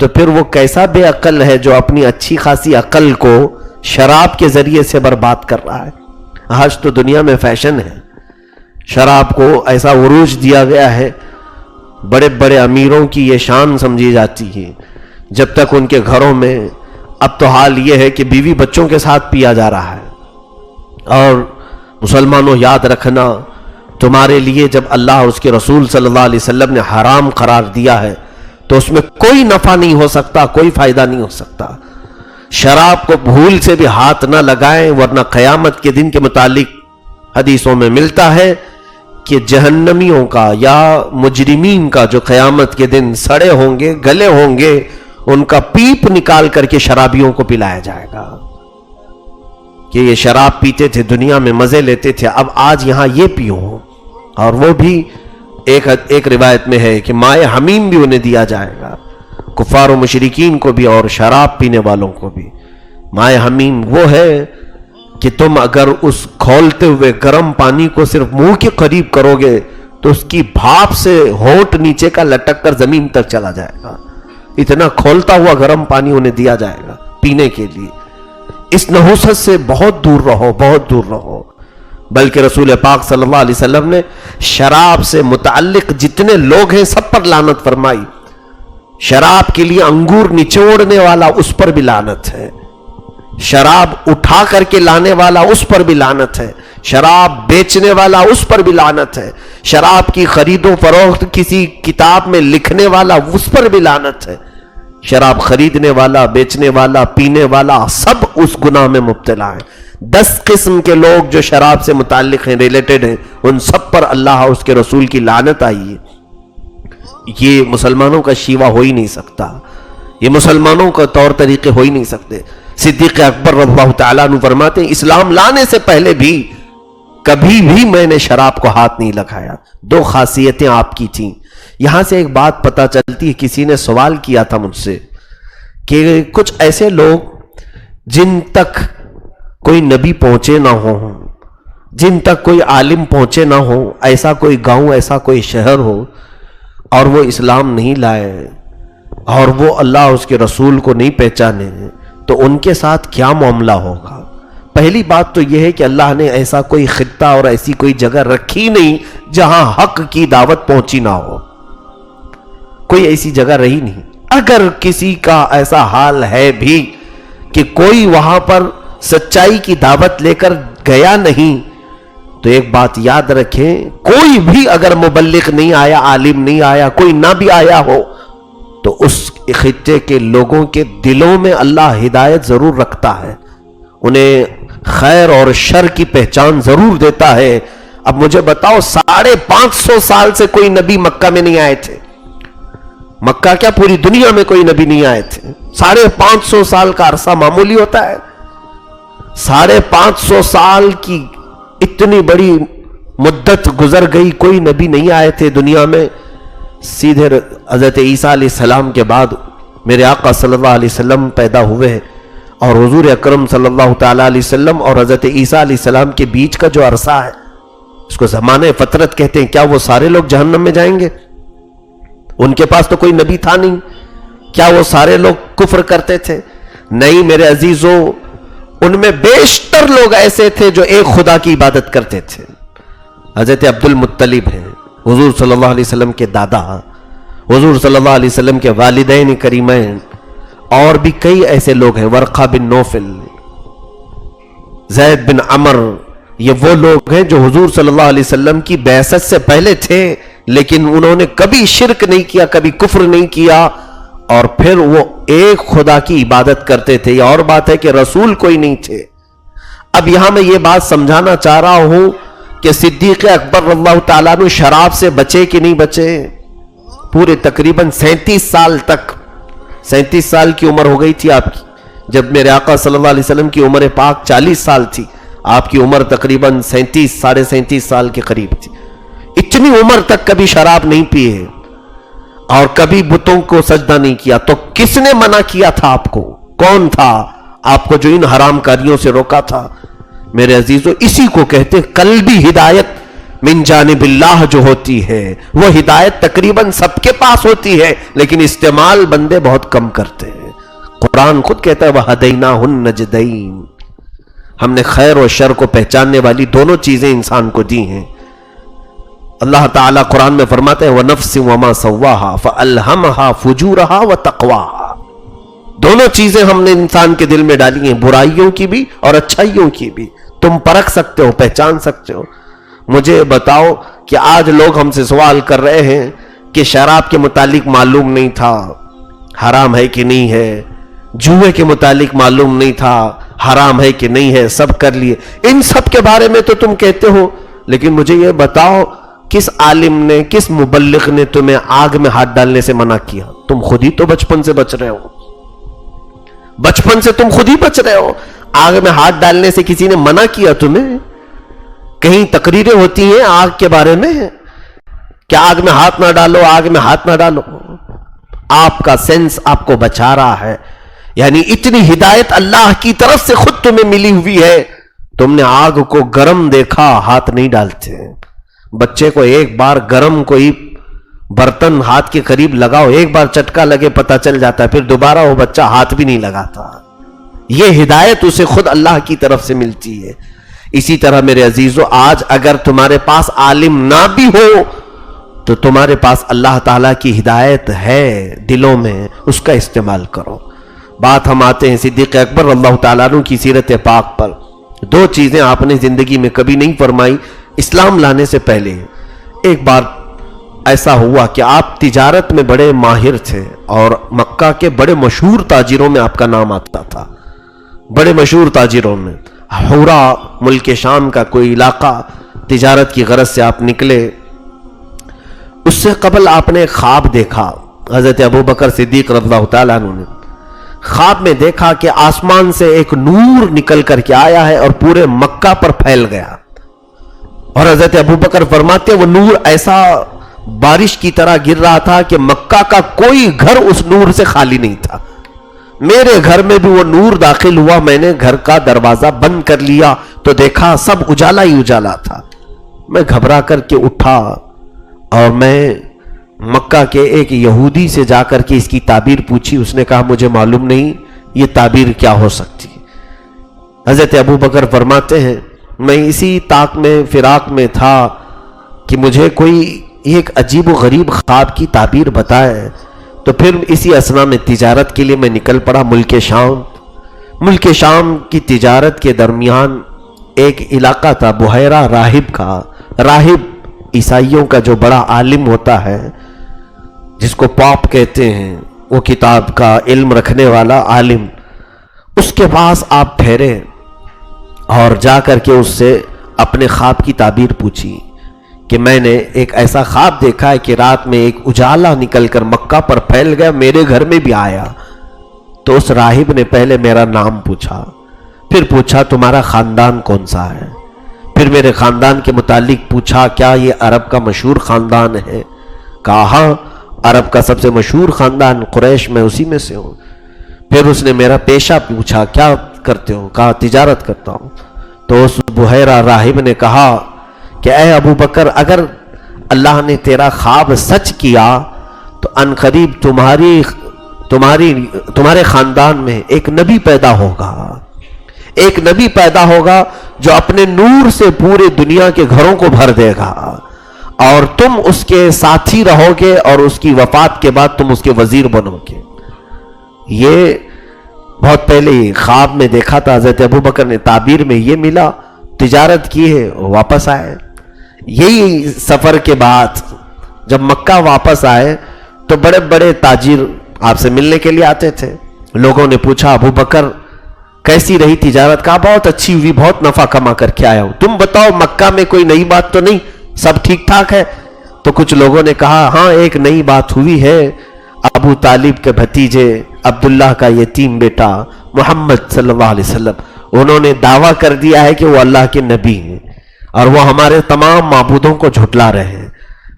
تو پھر وہ کیسا بے عقل ہے جو اپنی اچھی خاصی عقل کو شراب کے ذریعے سے برباد کر رہا ہے. آج تو دنیا میں فیشن ہے, شراب کو ایسا عروج دیا گیا ہے, بڑے بڑے امیروں کی یہ شان سمجھی جاتی ہے, جب تک ان کے گھروں میں اب تو حال یہ ہے کہ بیوی بچوں کے ساتھ پیا جا رہا ہے. اور مسلمانوں یاد رکھنا, تمہارے لیے جب اللہ اور اس کے رسول صلی اللہ علیہ وسلم نے حرام قرار دیا ہے تو اس میں کوئی نفع نہیں ہو سکتا, کوئی فائدہ نہیں ہو سکتا. شراب کو بھول سے بھی ہاتھ نہ لگائیں, ورنہ قیامت کے دن کے متعلق حدیثوں میں ملتا ہے کہ جہنمیوں کا یا مجرمین کا جو قیامت کے دن سڑے ہوں گے, گلے ہوں گے, ان کا پیپ نکال کر کے شرابیوں کو پلایا جائے گا کہ یہ شراب پیتے تھے, دنیا میں مزے لیتے تھے, اب آج یہاں یہ پیو. اور وہ بھی ایک روایت میں ہے کہ مائے حمیم بھی انہیں دیا جائے گا, کفار و مشرکین کو بھی اور شراب پینے والوں کو بھی. مائے حمیم وہ ہے کہ تم اگر اس کھولتے ہوئے گرم پانی کو صرف منہ کے قریب کرو گے تو اس کی بھاپ سے ہونٹ نیچے کا لٹک کر زمین تک چلا جائے گا. اتنا کھولتا ہوا گرم پانی انہیں دیا جائے گا پینے کے لیے. اس نحوست سے بہت دور رہو, بہت دور رہو. بلکہ رسول پاک صلی اللہ علیہ وسلم نے شراب سے متعلق جتنے لوگ ہیں سب پر لعنت فرمائی. شراب کے لیے انگور نچوڑنے والا اس پر بھی لعنت ہے, شراب اٹھا کر کے لانے والا اس پر بھی لعنت ہے, شراب بیچنے والا اس پر بھی لعنت ہے, شراب کی خرید و فروخت کسی کتاب میں لکھنے والا اس پر بھی لعنت ہے. شراب خریدنے والا, بیچنے والا, پینے والا سب اس گناہ میں مبتلا ہیں. 10 قسم کے لوگ جو شراب سے متعلق ہیں, ریلیٹڈ ہیں, ان سب پر اللہ اور اس کے رسول کی لعنت آئی ہے. یہ مسلمانوں کا شیوا ہو ہی نہیں سکتا, یہ مسلمانوں کا طور طریقے ہو ہی نہیں سکتے. صدیق اکبر رضی اللہ تعالیٰ عنہ فرماتے ہیں اسلام لانے سے پہلے بھی کبھی بھی میں نے شراب کو ہاتھ نہیں لگایا. 2 خاصیتیں آپ کی تھیں. یہاں سے ایک بات پتہ چلتی ہے, کسی نے سوال کیا تھا مجھ سے کہ کچھ ایسے لوگ جن تک کوئی نبی پہنچے نہ ہو, جن تک کوئی عالم پہنچے نہ ہو, ایسا کوئی گاؤں, ایسا کوئی شہر ہو اور وہ اسلام نہیں لائے اور وہ اللہ اس کے رسول کو نہیں پہچانے, تو ان کے ساتھ کیا معاملہ ہوگا. پہلی بات تو یہ ہے کہ اللہ نے ایسا کوئی خطہ اور ایسی کوئی جگہ رکھی نہیں جہاں حق کی دعوت پہنچی نہ ہو, کوئی ایسی جگہ رہی نہیں. اگر کسی کا ایسا حال ہے بھی کہ کوئی وہاں پر سچائی کی دعوت لے کر گیا نہیں, تو ایک بات یاد رکھیں, کوئی بھی اگر مبلغ نہیں آیا, عالم نہیں آیا, کوئی نہ بھی آیا ہو, تو اس خطے کے لوگوں کے دلوں میں اللہ ہدایت ضرور رکھتا ہے, انہیں خیر اور شر کی پہچان ضرور دیتا ہے. اب مجھے بتاؤ 550 سال سے کوئی نبی مکہ میں نہیں آئے تھے, مکہ کیا پوری دنیا میں کوئی نبی نہیں آئے تھے. 550 سال کا عرصہ معمولی ہوتا ہے؟ 550 سال کی اتنی بڑی مدت گزر گئی, کوئی نبی نہیں آئے تھے دنیا میں. سیدھے حضرت عیسیٰ علیہ السلام کے بعد میرے آقا صلی اللہ علیہ وسلم پیدا ہوئے, اور حضور اکرم صلی اللہ تعالیٰ علیہ وسلم اور حضرت عیسیٰ علیہ السلام کے بیچ کا جو عرصہ ہے اس کو زمانہ فترت کہتے ہیں. کیا وہ سارے لوگ جہنم میں جائیں گے؟ ان کے پاس تو کوئی نبی تھا نہیں. کیا وہ سارے لوگ کفر کرتے تھے؟ نہیں میرے عزیزوں, ان میں بیشتر لوگ ایسے تھے جو ایک خدا کی عبادت کرتے تھے. حضرت عبد المطلب ہیں, حضور صلی اللہ علیہ وسلم کے دادا, حضور صلی اللہ علیہ وسلم کے والدین کریمین, اور بھی کئی ایسے لوگ ہیں, ورقہ بن نوفل, زید بن عمر. یہ وہ لوگ ہیں جو حضور صلی اللہ علیہ وسلم کی بعثت سے پہلے تھے, لیکن انہوں نے کبھی شرک نہیں کیا, کبھی کفر نہیں کیا, اور پھر وہ ایک خدا کی عبادت کرتے تھے. یہ اور بات ہے کہ رسول کوئی نہیں تھے. اب یہاں میں یہ بات سمجھانا چاہ رہا ہوں کہ صدیق اکبر رضی اللہ تعالیٰ عنہ شراب سے بچے کہ نہیں بچے. پورے تقریباً 37 سال تک, 37 سال کی عمر ہو گئی تھی آپ کی جب میرے آقا صلی اللہ علیہ وسلم کی عمر پاک 40 سال تھی, آپ کی عمر تقریباً 37 ساڑھے 37 سال کے قریب تھی. اتنی عمر تک کبھی شراب نہیں پیے اور کبھی بتوں کو سجدہ نہیں کیا. تو کس نے منع کیا تھا آپ کو؟ کون تھا آپ کو جو ان حرام کاریوں سے روکا تھا؟ میرے عزیزو, اسی کو کہتے قلبی ہدایت. من جانب اللہ جو ہوتی ہے وہ ہدایت تقریباً سب کے پاس ہوتی ہے، لیکن استعمال بندے بہت کم کرتے ہیں۔ قرآن خود کہتا ہے وَهَدَيْنَاهُ النَّجْدَيْنِ، ہم نے خیر و شر کو پہچاننے والی دونوں چیزیں انسان کو دی ہیں۔ اللہ تعالیٰ قرآن میں فرماتے ہیں وَنَفْسٍ وَمَا سَوَّاهَا فَأَلْهَمَهَا فُجُورَهَا وَتَقْوَاهَا، دونوں چیزیں ہم نے انسان کے دل میں ڈالی ہیں، برائیوں کی بھی اور اچھائیوں کی بھی۔ تم پرکھ سکتے ہو، پہچان سکتے ہو۔ مجھے بتاؤ کہ آج لوگ ہم سے سوال کر رہے ہیں کہ شراب کے متعلق معلوم نہیں تھا حرام ہے کہ نہیں ہے، جوئے کے متعلق معلوم نہیں تھا حرام ہے کہ نہیں ہے، سب کر لیے، ان سب کے بارے میں تو تم کہتے ہو، لیکن مجھے یہ بتاؤ کس عالم نے، کس مبلغ نے تمہیں آگ میں ہاتھ ڈالنے سے منع کیا؟ تم خود ہی تو بچپن سے بچ رہے ہو، بچپن سے تم خود ہی بچ رہے ہو۔ آگ میں ہاتھ ڈالنے سے کسی نے منع کیا تمہیں؟ کہیں تقریریں ہوتی ہیں آگ کے بارے میں کہ آگ میں ہاتھ نہ ڈالو، آگ میں ہاتھ نہ ڈالو۔ آپ کا سینس آپ کو بچا رہا ہے، یعنی اتنی ہدایت اللہ کی طرف سے خود تمہیں ملی ہوئی ہے، تم نے آگ کو گرم دیکھا، ہاتھ نہیں ڈالتے۔ بچے کو ایک بار گرم کوئی برتن ہاتھ کے قریب لگاؤ، ایک بار چٹکا لگے پتہ چل جاتا ہے، پھر دوبارہ وہ بچہ ہاتھ بھی نہیں لگاتا۔ یہ ہدایت اسے خود اللہ کی طرف سے ملتی ہے۔ اسی طرح میرے عزیزو، آج اگر تمہارے پاس عالم نہ بھی ہو تو تمہارے پاس اللہ تعالیٰ کی ہدایت ہے دلوں میں، اس کا استعمال کرو۔ بات ہم آتے ہیں صدیق اکبر اللہ تعالیٰ عنہ کی سیرت پاک پر۔ دو چیزیں آپ نے زندگی میں کبھی نہیں فرمائی اسلام لانے سے پہلے۔ ایک بار ایسا ہوا کہ آپ تجارت میں بڑے ماہر تھے اور مکہ کے بڑے مشہور تاجروں میں آپ کا نام آتا تھا، بڑے مشہور تاجروں میں۔ حورا ملک شام کا کوئی علاقہ، تجارت کی غرض سے آپ نکلے۔ اس سے قبل آپ نے خواب دیکھا، حضرت ابوبکر صدیق رضی اللہ تعالیٰ عنہ نے خواب میں دیکھا کہ آسمان سے ایک نور نکل کر کے آیا ہے اور پورے مکہ پر پھیل گیا، اور حضرت ابوبکر فرماتے وہ نور ایسا بارش کی طرح گر رہا تھا کہ مکہ کا کوئی گھر اس نور سے خالی نہیں تھا۔ میرے گھر میں بھی وہ نور داخل ہوا، میں نے گھر کا دروازہ بند کر لیا تو دیکھا سب اجالا ہی اجالا تھا۔ میں گھبرا کر کے اٹھا اور میں مکہ کے ایک یہودی سے جا کر کے اس کی تعبیر پوچھی۔ اس نے کہا مجھے معلوم نہیں یہ تعبیر کیا ہو سکتی۔ حضرت ابوبکر فرماتے ہیں میں اسی طاق میں فراق میں تھا کہ مجھے کوئی ایک عجیب و غریب خواب کی تعبیر بتائے، تو پھر اسی اسنا میں تجارت کے لیے میں نکل پڑا ملک شام۔ ملک شام کی تجارت کے درمیان ایک علاقہ تھا بحیرہ راہب کا۔ راہب عیسائیوں کا جو بڑا عالم ہوتا ہے، جس کو پاپ کہتے ہیں، وہ کتاب کا علم رکھنے والا عالم، اس کے پاس آپ ٹھہرے اور جا کر کے اس سے اپنے خواب کی تعبیر پوچھی کہ میں نے ایک ایسا خواب دیکھا ہے کہ رات میں ایک اجالا نکل کر مکہ پر پھیل گیا، میرے گھر میں بھی آیا۔ تو اس راہب نے پہلے میرا نام پوچھا، پھر پوچھا تمہارا خاندان کون سا ہے، پھر میرے خاندان کے متعلق پوچھا کیا یہ عرب کا مشہور خاندان ہے؟ کہا ہاں عرب کا سب سے مشہور خاندان قریش، میں اسی میں سے ہوں۔ پھر اس نے میرا پیشہ پوچھا کیا کرتے ہو؟ کہا تجارت کرتا ہوں۔ تو اس بحیرہ راہب نے کہا کہ اے ابو بکر اگر اللہ نے تیرا خواب سچ کیا تو ان قریب تمہارے خاندان میں ایک نبی پیدا ہوگا، ایک نبی پیدا ہوگا جو اپنے نور سے پورے دنیا کے گھروں کو بھر دے گا، اور تم اس کے ساتھی رہو گے اور اس کی وفات کے بعد تم اس کے وزیر بنو گے۔ یہ بہت پہلے خواب میں دیکھا تھا حضرت ابوبکر نے، تعبیر میں یہ ملا، تجارت کی ہے، واپس آئے۔ یہی سفر کے بعد جب مکہ واپس آئے تو بڑے بڑے تاجر آپ سے ملنے کے لیے آتے تھے۔ لوگوں نے پوچھا ابو بکر کیسی رہی تجارت؟ کہا بہت اچھی ہوئی، بہت نفع کما کر کے آیا ہوں۔ تم بتاؤ مکہ میں کوئی نئی بات تو نہیں، سب ٹھیک ٹھاک ہے؟ تو کچھ لوگوں نے کہا ہاں ایک نئی بات ہوئی ہے، ابو طالب کے بھتیجے عبداللہ کا یتیم بیٹا محمد صلی اللہ علیہ وسلم، انہوں نے دعویٰ کر دیا ہے کہ وہ اللہ کے نبی ہیں اور وہ ہمارے تمام معبودوں کو جھٹلا رہے ہیں،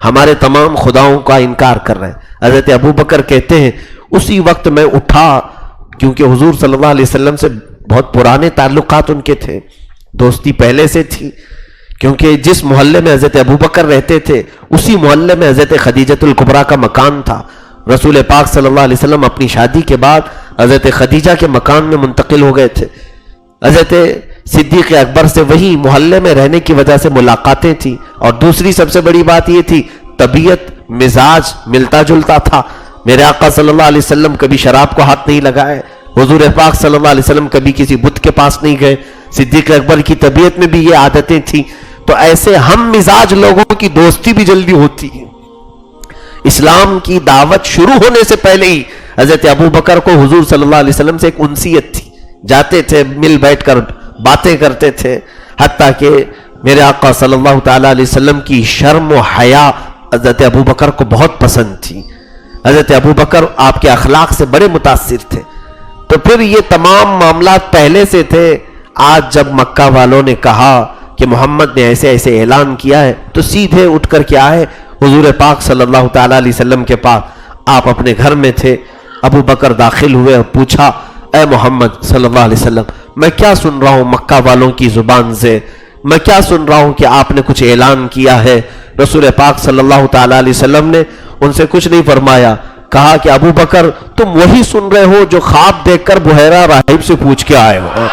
ہمارے تمام خداؤں کا انکار کر رہے ہیں۔ حضرت ابو بکر کہتے ہیں اسی وقت میں اٹھا، کیونکہ حضور صلی اللہ علیہ وسلم سے بہت پرانے تعلقات ان کے تھے، دوستی پہلے سے تھی، کیونکہ جس محلے میں حضرت ابوبکر رہتے تھے اسی محلے میں حضرت خدیجۃ الکبریٰ کا مکان تھا. رسول پاک صلی اللہ علیہ وسلم اپنی شادی کے بعد حضرت خدیجہ کے مکان میں منتقل ہو گئے تھے. حضرت صدیق اکبر سے وہی محلے میں رہنے کی وجہ سے ملاقاتیں تھیں. اور دوسری سب سے بڑی بات یہ تھی طبیعت مزاج ملتا جلتا تھا. میرے آقا صلی اللہ علیہ وسلم کبھی شراب کو ہاتھ نہیں لگائے, حضور پاک صلی اللہ علیہ وسلم کبھی کسی بت کے پاس نہیں گئے. صدیق اکبر کی طبیعت میں بھی یہ عادتیں تھیں. تو ایسے ہم مزاج لوگوں کی دوستی بھی جلدی ہوتی ہے. اسلام کی دعوت شروع ہونے سے پہلے ہی حضرت ابوبکر کو حضور صلی اللہ علیہ وسلم سے ایک انسیت تھی. جاتے تھے مل بیٹھ کر باتیں کرتے تھے. حتیٰ کہ میرے آقا صلی اللہ تعالی علیہ وسلم کی شرم و حیا حضرت ابوبکر کو بہت پسند تھی. حضرت ابوبکر آپ کے اخلاق سے بڑے متاثر تھے. تو پھر یہ تمام معاملات پہلے سے تھے. آج جب مکہ والوں نے کہا کہ محمد نے ایسے ایسے اعلان کیا ہے تو سیدھے اٹھ کر کے آئے حضور پاک صلی اللہ تعالی علیہ وسلم کے پاس. آپ اپنے گھر میں تھے. ابو بکر داخل ہوئے اور پوچھا اے محمد صلی اللہ علیہ وسلم میں کیا سن رہا ہوں مکہ والوں کی زبان سے, میں کیا سن رہا ہوں کہ آپ نے کچھ اعلان کیا ہے. رسول پاک صلی اللہ تعالی علیہ وسلم نے ان سے کچھ نہیں فرمایا. کہا کہ ابو بکر تم وہی سن رہے ہو جو خواب دیکھ کر بحیرہ راہب سے پوچھ کے آئے ہو.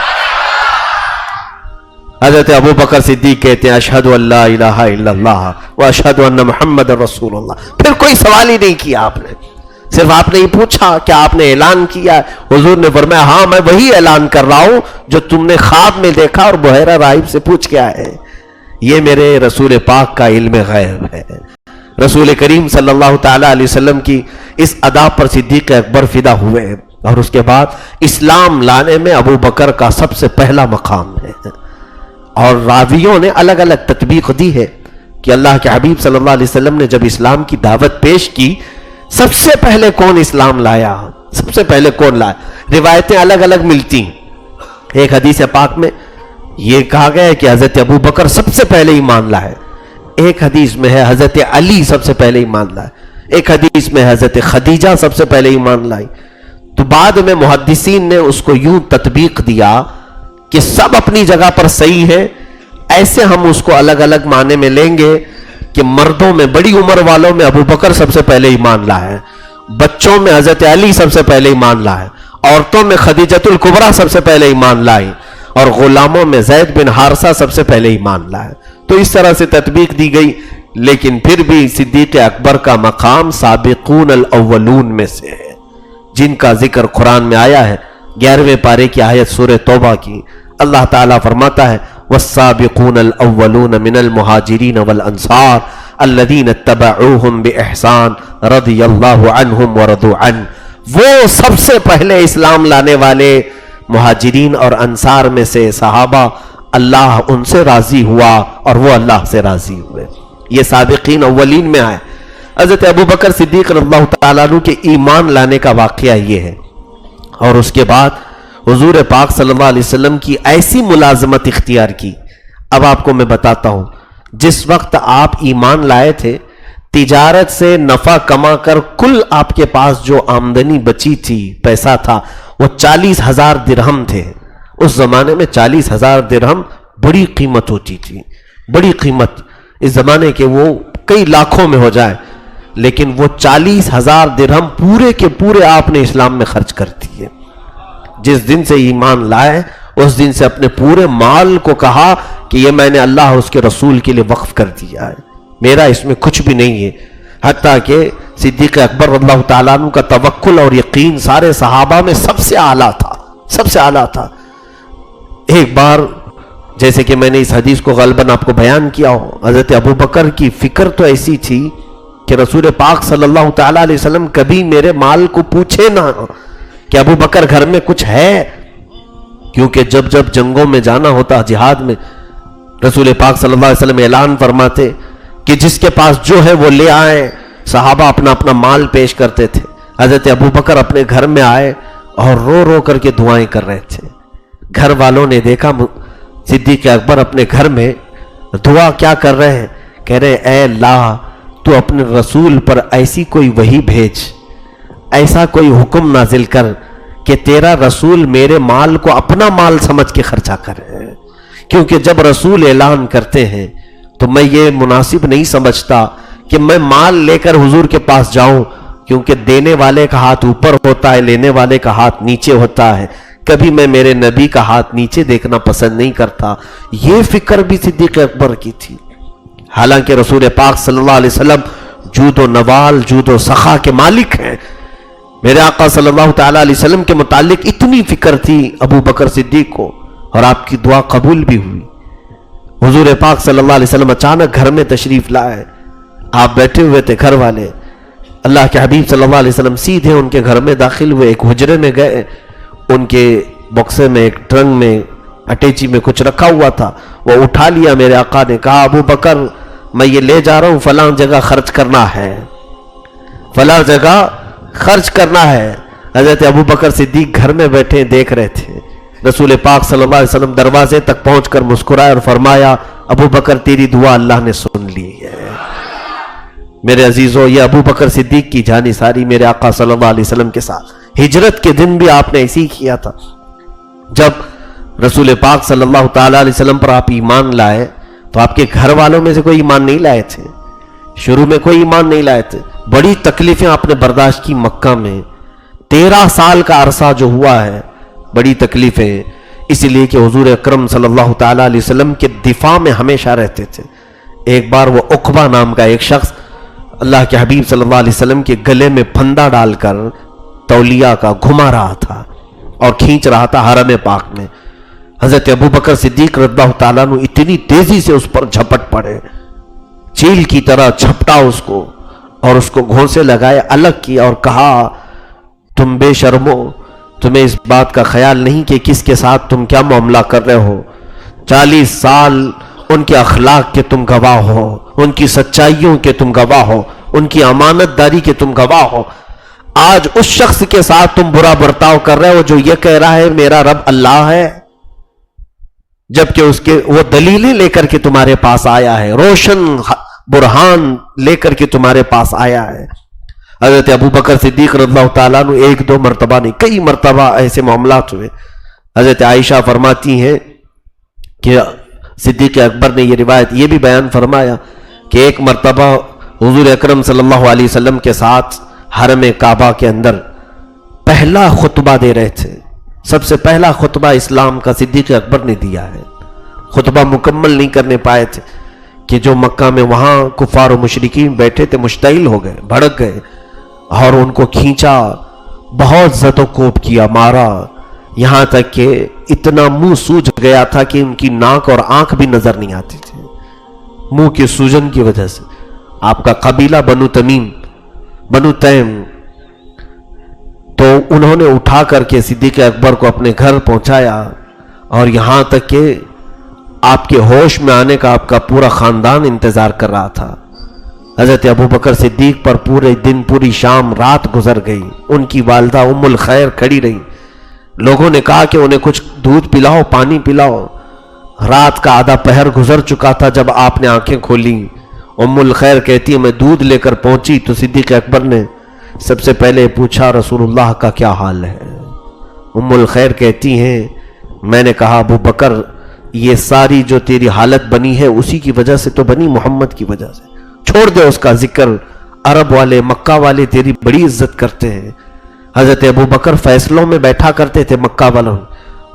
حضرت ابو بکر صدیق کہتے ہیں اشہد ان لا الہ الا اللہ واشہد ان محمد رسول اللہ. پھر کوئی سوال ہی نہیں کیا آپ نے, صرف آپ نے یہ پوچھا کہ آپ نے اعلان کیا. حضور نے فرمایا ہاں میں وہی اعلان کر رہا ہوں جو تم نے خواب میں دیکھا اور بحیرہ راہب سے پوچھ کے آئے. یہ میرے رسول پاک کا علم غیب ہے. رسول کریم صلی اللہ تعالی علیہ وسلم کی اس ادا پر صدیق اکبر فدا ہوئے. اور اس کے بعد اسلام لانے میں ابو بکر کا سب سے پہلا مقام ہے. اور راویوں نے الگ الگ تطبیق دی ہے کہ اللہ کے حبیب صلی اللہ علیہ وسلم نے جب اسلام کی دعوت پیش کی سب سے پہلے کون اسلام لایا, سب سے پہلے کون لایا. روایتیں الگ الگ ملتی ہیں. ایک حدیث پاک میں یہ کہا گیا ہے کہ حضرت ابو بکر سب سے پہلے ایمان لائے. ایک حدیث میں ہے حضرت علی سب سے پہلے ایمان لائے. ایک حدیث میں حضرت خدیجہ سب سے پہلے ایمان لائی. تو بعد میں محدثین نے اس کو یوں تطبیق دیا کہ سب اپنی جگہ پر صحیح ہے. ایسے ہم اس کو الگ الگ معنی میں لیں گے کہ مردوں میں بڑی عمر والوں میں ابو بکر سب سے پہلے ایمان لائے, بچوں میں حضرت علی سب سے پہلے ایمان لائے, عورتوں میں خدیجۃ الکبریٰ سب سے پہلے ایمان لائی, اور غلاموں میں زید بن حارثہ سب سے پہلے ایمان لائے. تو اس طرح سے تطبیق دی گئی. لیکن پھر بھی صدیق اکبر کا مقام سابقون الاولون میں سے ہے جن کا ذکر قرآن میں آیا ہے. 11ویں پارے کی آیت سورہ توبہ کی اللہ تعالیٰ فرماتا ہے والسابقون الاولون من المہاجرین والانصار الذین اتبعوہم باحسان رضی اللہ عنہم ورضوا عنہ. وہ سب سے پہلے اسلام لانے والے مہاجرین اور انصار میں سے صحابہ, اللہ ان سے راضی ہوا اور وہ اللہ سے راضی ہوئے. یہ سابقین اولین میں آئے. حضرت ابو بکر صدیق رضی اللہ تعالیٰ عنہ کے ایمان لانے کا واقعہ یہ ہے. اور اس کے بعد حضور پاک صلی اللہ علیہ وسلم کی ایسی ملازمت اختیار کی. اب آپ کو میں بتاتا ہوں, جس وقت آپ ایمان لائے تھے تجارت سے نفع کما کر کل آپ کے پاس جو آمدنی بچی تھی, پیسہ تھا, وہ 40,000 درہم تھے. اس زمانے میں 40,000 درہم بڑی قیمت ہوتی تھی, بڑی قیمت. اس زمانے کے وہ کئی لاکھوں میں ہو جائے, لیکن وہ 40,000 درہم پورے کے پورے آپ نے اسلام میں خرچ کر دیے. جس دن سے ایمان لائے اس دن سے اپنے پورے مال کو کہا کہ یہ میں نے اللہ اور اس کے رسول کے لیے وقف کر دیا ہے, میرا اس میں کچھ بھی نہیں ہے. حتیٰ کہ صدیق اکبر رضی اللہ تعالیٰ عنہ کا توکل اور یقین سارے صحابہ میں سب سے اعلیٰ تھا, سب سے اعلیٰ تھا. ایک بار جیسے کہ میں نے اس حدیث کو غالباً آپ کو بیان کیا ہو, حضرت ابو بکر کی فکر تو ایسی تھی کہ رسول پاک صلی اللہ تعالیٰ علیہ وسلم کبھی میرے مال کو پوچھے نہ کہ ابو بکر گھر میں کچھ ہے. کیونکہ جب جب جنگوں میں جانا ہوتا, جہاد میں, رسول پاک صلی اللہ علیہ وسلم اعلان فرماتے کہ جس کے پاس جو ہے وہ لے آئیں. صحابہ اپنا اپنا مال پیش کرتے تھے. حضرت ابو بکر اپنے گھر میں آئے اور رو رو کر کے دعائیں کر رہے تھے. گھر والوں نے دیکھا صدیق اکبر اپنے گھر میں دعا کیا کر رہے ہیں, کہہ رہے اے اللہ تو اپنے رسول پر ایسی کوئی وحی بھیج, ایسا کوئی حکم نازل کر کہ تیرا رسول میرے مال کو اپنا مال سمجھ کے خرچہ کرے. کیونکہ جب رسول اعلان کرتے ہیں تو میں یہ مناسب نہیں سمجھتا کہ میں مال لے کر حضور کے پاس جاؤں، کیونکہ دینے والے کا ہاتھ اوپر ہوتا ہے، لینے والے کا ہاتھ نیچے ہوتا ہے، کبھی میں میرے نبی کا ہاتھ نیچے دیکھنا پسند نہیں کرتا۔ یہ فکر بھی صدیق اکبر کی تھی، حالانکہ رسول پاک صلی اللہ علیہ وسلم جود و نوال، جود و سخا کے مالک ہیں۔ میرے آقا صلی اللہ تعالیٰ علیہ وسلم کے متعلق اتنی فکر تھی ابو بکر صدیق کو، اور آپ کی دعا قبول بھی ہوئی۔ حضور پاک صلی اللہ علیہ وسلم اچانک گھر میں تشریف لائے، آپ بیٹھے ہوئے تھے، گھر والے، اللہ کے حبیب صلی اللہ علیہ وسلم سیدھے ان کے گھر میں داخل ہوئے، ایک حجرے میں گئے، ان کے بکسے میں، ایک ٹرنک میں، اٹیچی میں کچھ رکھا ہوا تھا، وہ اٹھا لیا۔ میرے آقا نے کہا ابو بکر میں یہ لے جا رہا ہوں، فلاں جگہ خرچ کرنا ہے، فلاں جگہ خرچ کرنا ہے۔ حضرت ابو بکر صدیق گھر میں بیٹھے دیکھ رہے تھے، رسول پاک صلی اللہ علیہ وسلم دروازے تک پہنچ کر مسکرائے اور فرمایا ابو بکر تیری دعا اللہ نے سن لی ہے۔ میرے عزیزو، یہ ابو بکر صدیق کی جانثاری میرے آقا صلی اللہ علیہ وسلم کے ساتھ ہجرت کے دن بھی آپ نے ایسی کیا تھا۔ جب رسول پاک صلی اللہ تعالیٰ علیہ وسلم پر آپ ایمان لائے تو آپ کے گھر والوں میں سے کوئی ایمان نہیں لائے تھے، شروع میں کوئی ایمان نہیں لائے تھے۔ بڑی تکلیفیں آپ نے برداشت کی مکہ میں، 13 سال کا عرصہ جو ہوا ہے، بڑی تکلیفیں، اس لیے کہ حضور اکرم صلی اللہ تعالیٰ علیہ وسلم کے دفاع میں ہمیشہ رہتے تھے۔ ایک بار وہ عقبہ نام کا ایک شخص اللہ کے حبیب صلی اللہ علیہ وسلم کے گلے میں پھندا ڈال کر تولیہ کا گھما رہا تھا اور کھینچ رہا تھا حرم پاک میں۔ حضرت ابو بکر صدیق رضی اللہ تعالیٰ عنہ اتنی تیزی سے اس پر جھپٹ پڑے، چیل کی طرح جھپٹا اس کو اور اس کو گھونسے لگائے، الگ کیا اور کہا تم بے شرمو، تمہیں اس بات کا خیال نہیں کہ کس کے ساتھ تم کیا معاملہ کر رہے ہو؟ 40 سال ان کے اخلاق کے تم گواہ ہو، ان کی سچائیوں کے تم گواہ ہو، ان کی امانت داری کے تم گواہ ہو۔ آج اس شخص کے ساتھ تم برا برتاؤ کر رہے ہو جو یہ کہہ رہا ہے میرا رب اللہ ہے، جبکہ اس کے وہ دلیلیں لے کر کے تمہارے پاس آیا ہے، روشن برہان لے کر کے تمہارے پاس آیا ہے۔ حضرت ابو بکر صدیق رضی اللہ تعالیٰ عنہ ایک دو مرتبہ نہیں، کئی مرتبہ ایسے معاملات ہوئے۔ حضرت عائشہ فرماتی ہیں کہ صدیق اکبر نے یہ روایت یہ بھی بیان فرمایا کہ ایک مرتبہ حضور اکرم صلی اللہ علیہ وسلم کے ساتھ حرم کعبہ کے اندر پہلا خطبہ دے رہے تھے، سب سے پہلا خطبہ اسلام کا صدیق اکبر نے دیا ہے۔ خطبہ مکمل نہیں کرنے پائے تھے کہ جو مکہ میں وہاں کفار و مشرکین بیٹھے تھے مشتعل ہو گئے، بھڑک گئے اور ان کو کھینچا، بہت زد و کوب کیا، مارا، یہاں تک کہ اتنا منہ سوج گیا تھا کہ ان کی ناک اور آنکھ بھی نظر نہیں آتی تھی منہ کی سوجن کی وجہ سے۔ آپ کا قبیلہ بنو تمیم، بنو تیم، تو انہوں نے اٹھا کر کے صدیق اکبر کو اپنے گھر پہنچایا، اور یہاں تک کہ آپ کے ہوش میں آنے کا آپ کا پورا خاندان انتظار کر رہا تھا۔ حضرت ابو بکر صدیق پر پورے دن، پوری شام، رات گزر گئی۔ ان کی والدہ ام الخیر کھڑی رہی، لوگوں نے کہا کہ انہیں کچھ دودھ پلاؤ، پانی پلاؤ۔ رات کا آدھا پہر گزر چکا تھا جب آپ نے آنکھیں کھولی۔ ام الخیر کہتی ہے میں دودھ لے کر پہنچی تو صدیق اکبر نے سب سے پہلے پوچھا رسول اللہ کا کیا حال ہے؟ ام الخیر کہتی ہیں میں نے کہا ابو بکر یہ ساری جو تیری حالت بنی ہے اسی کی وجہ سے تو بنی، محمد کی وجہ سے، چھوڑ دے اس کا ذکر، عرب والے، مکہ والے تیری بڑی عزت کرتے ہیں۔ حضرت ابو بکر فیصلوں میں بیٹھا کرتے تھے، مکہ والوں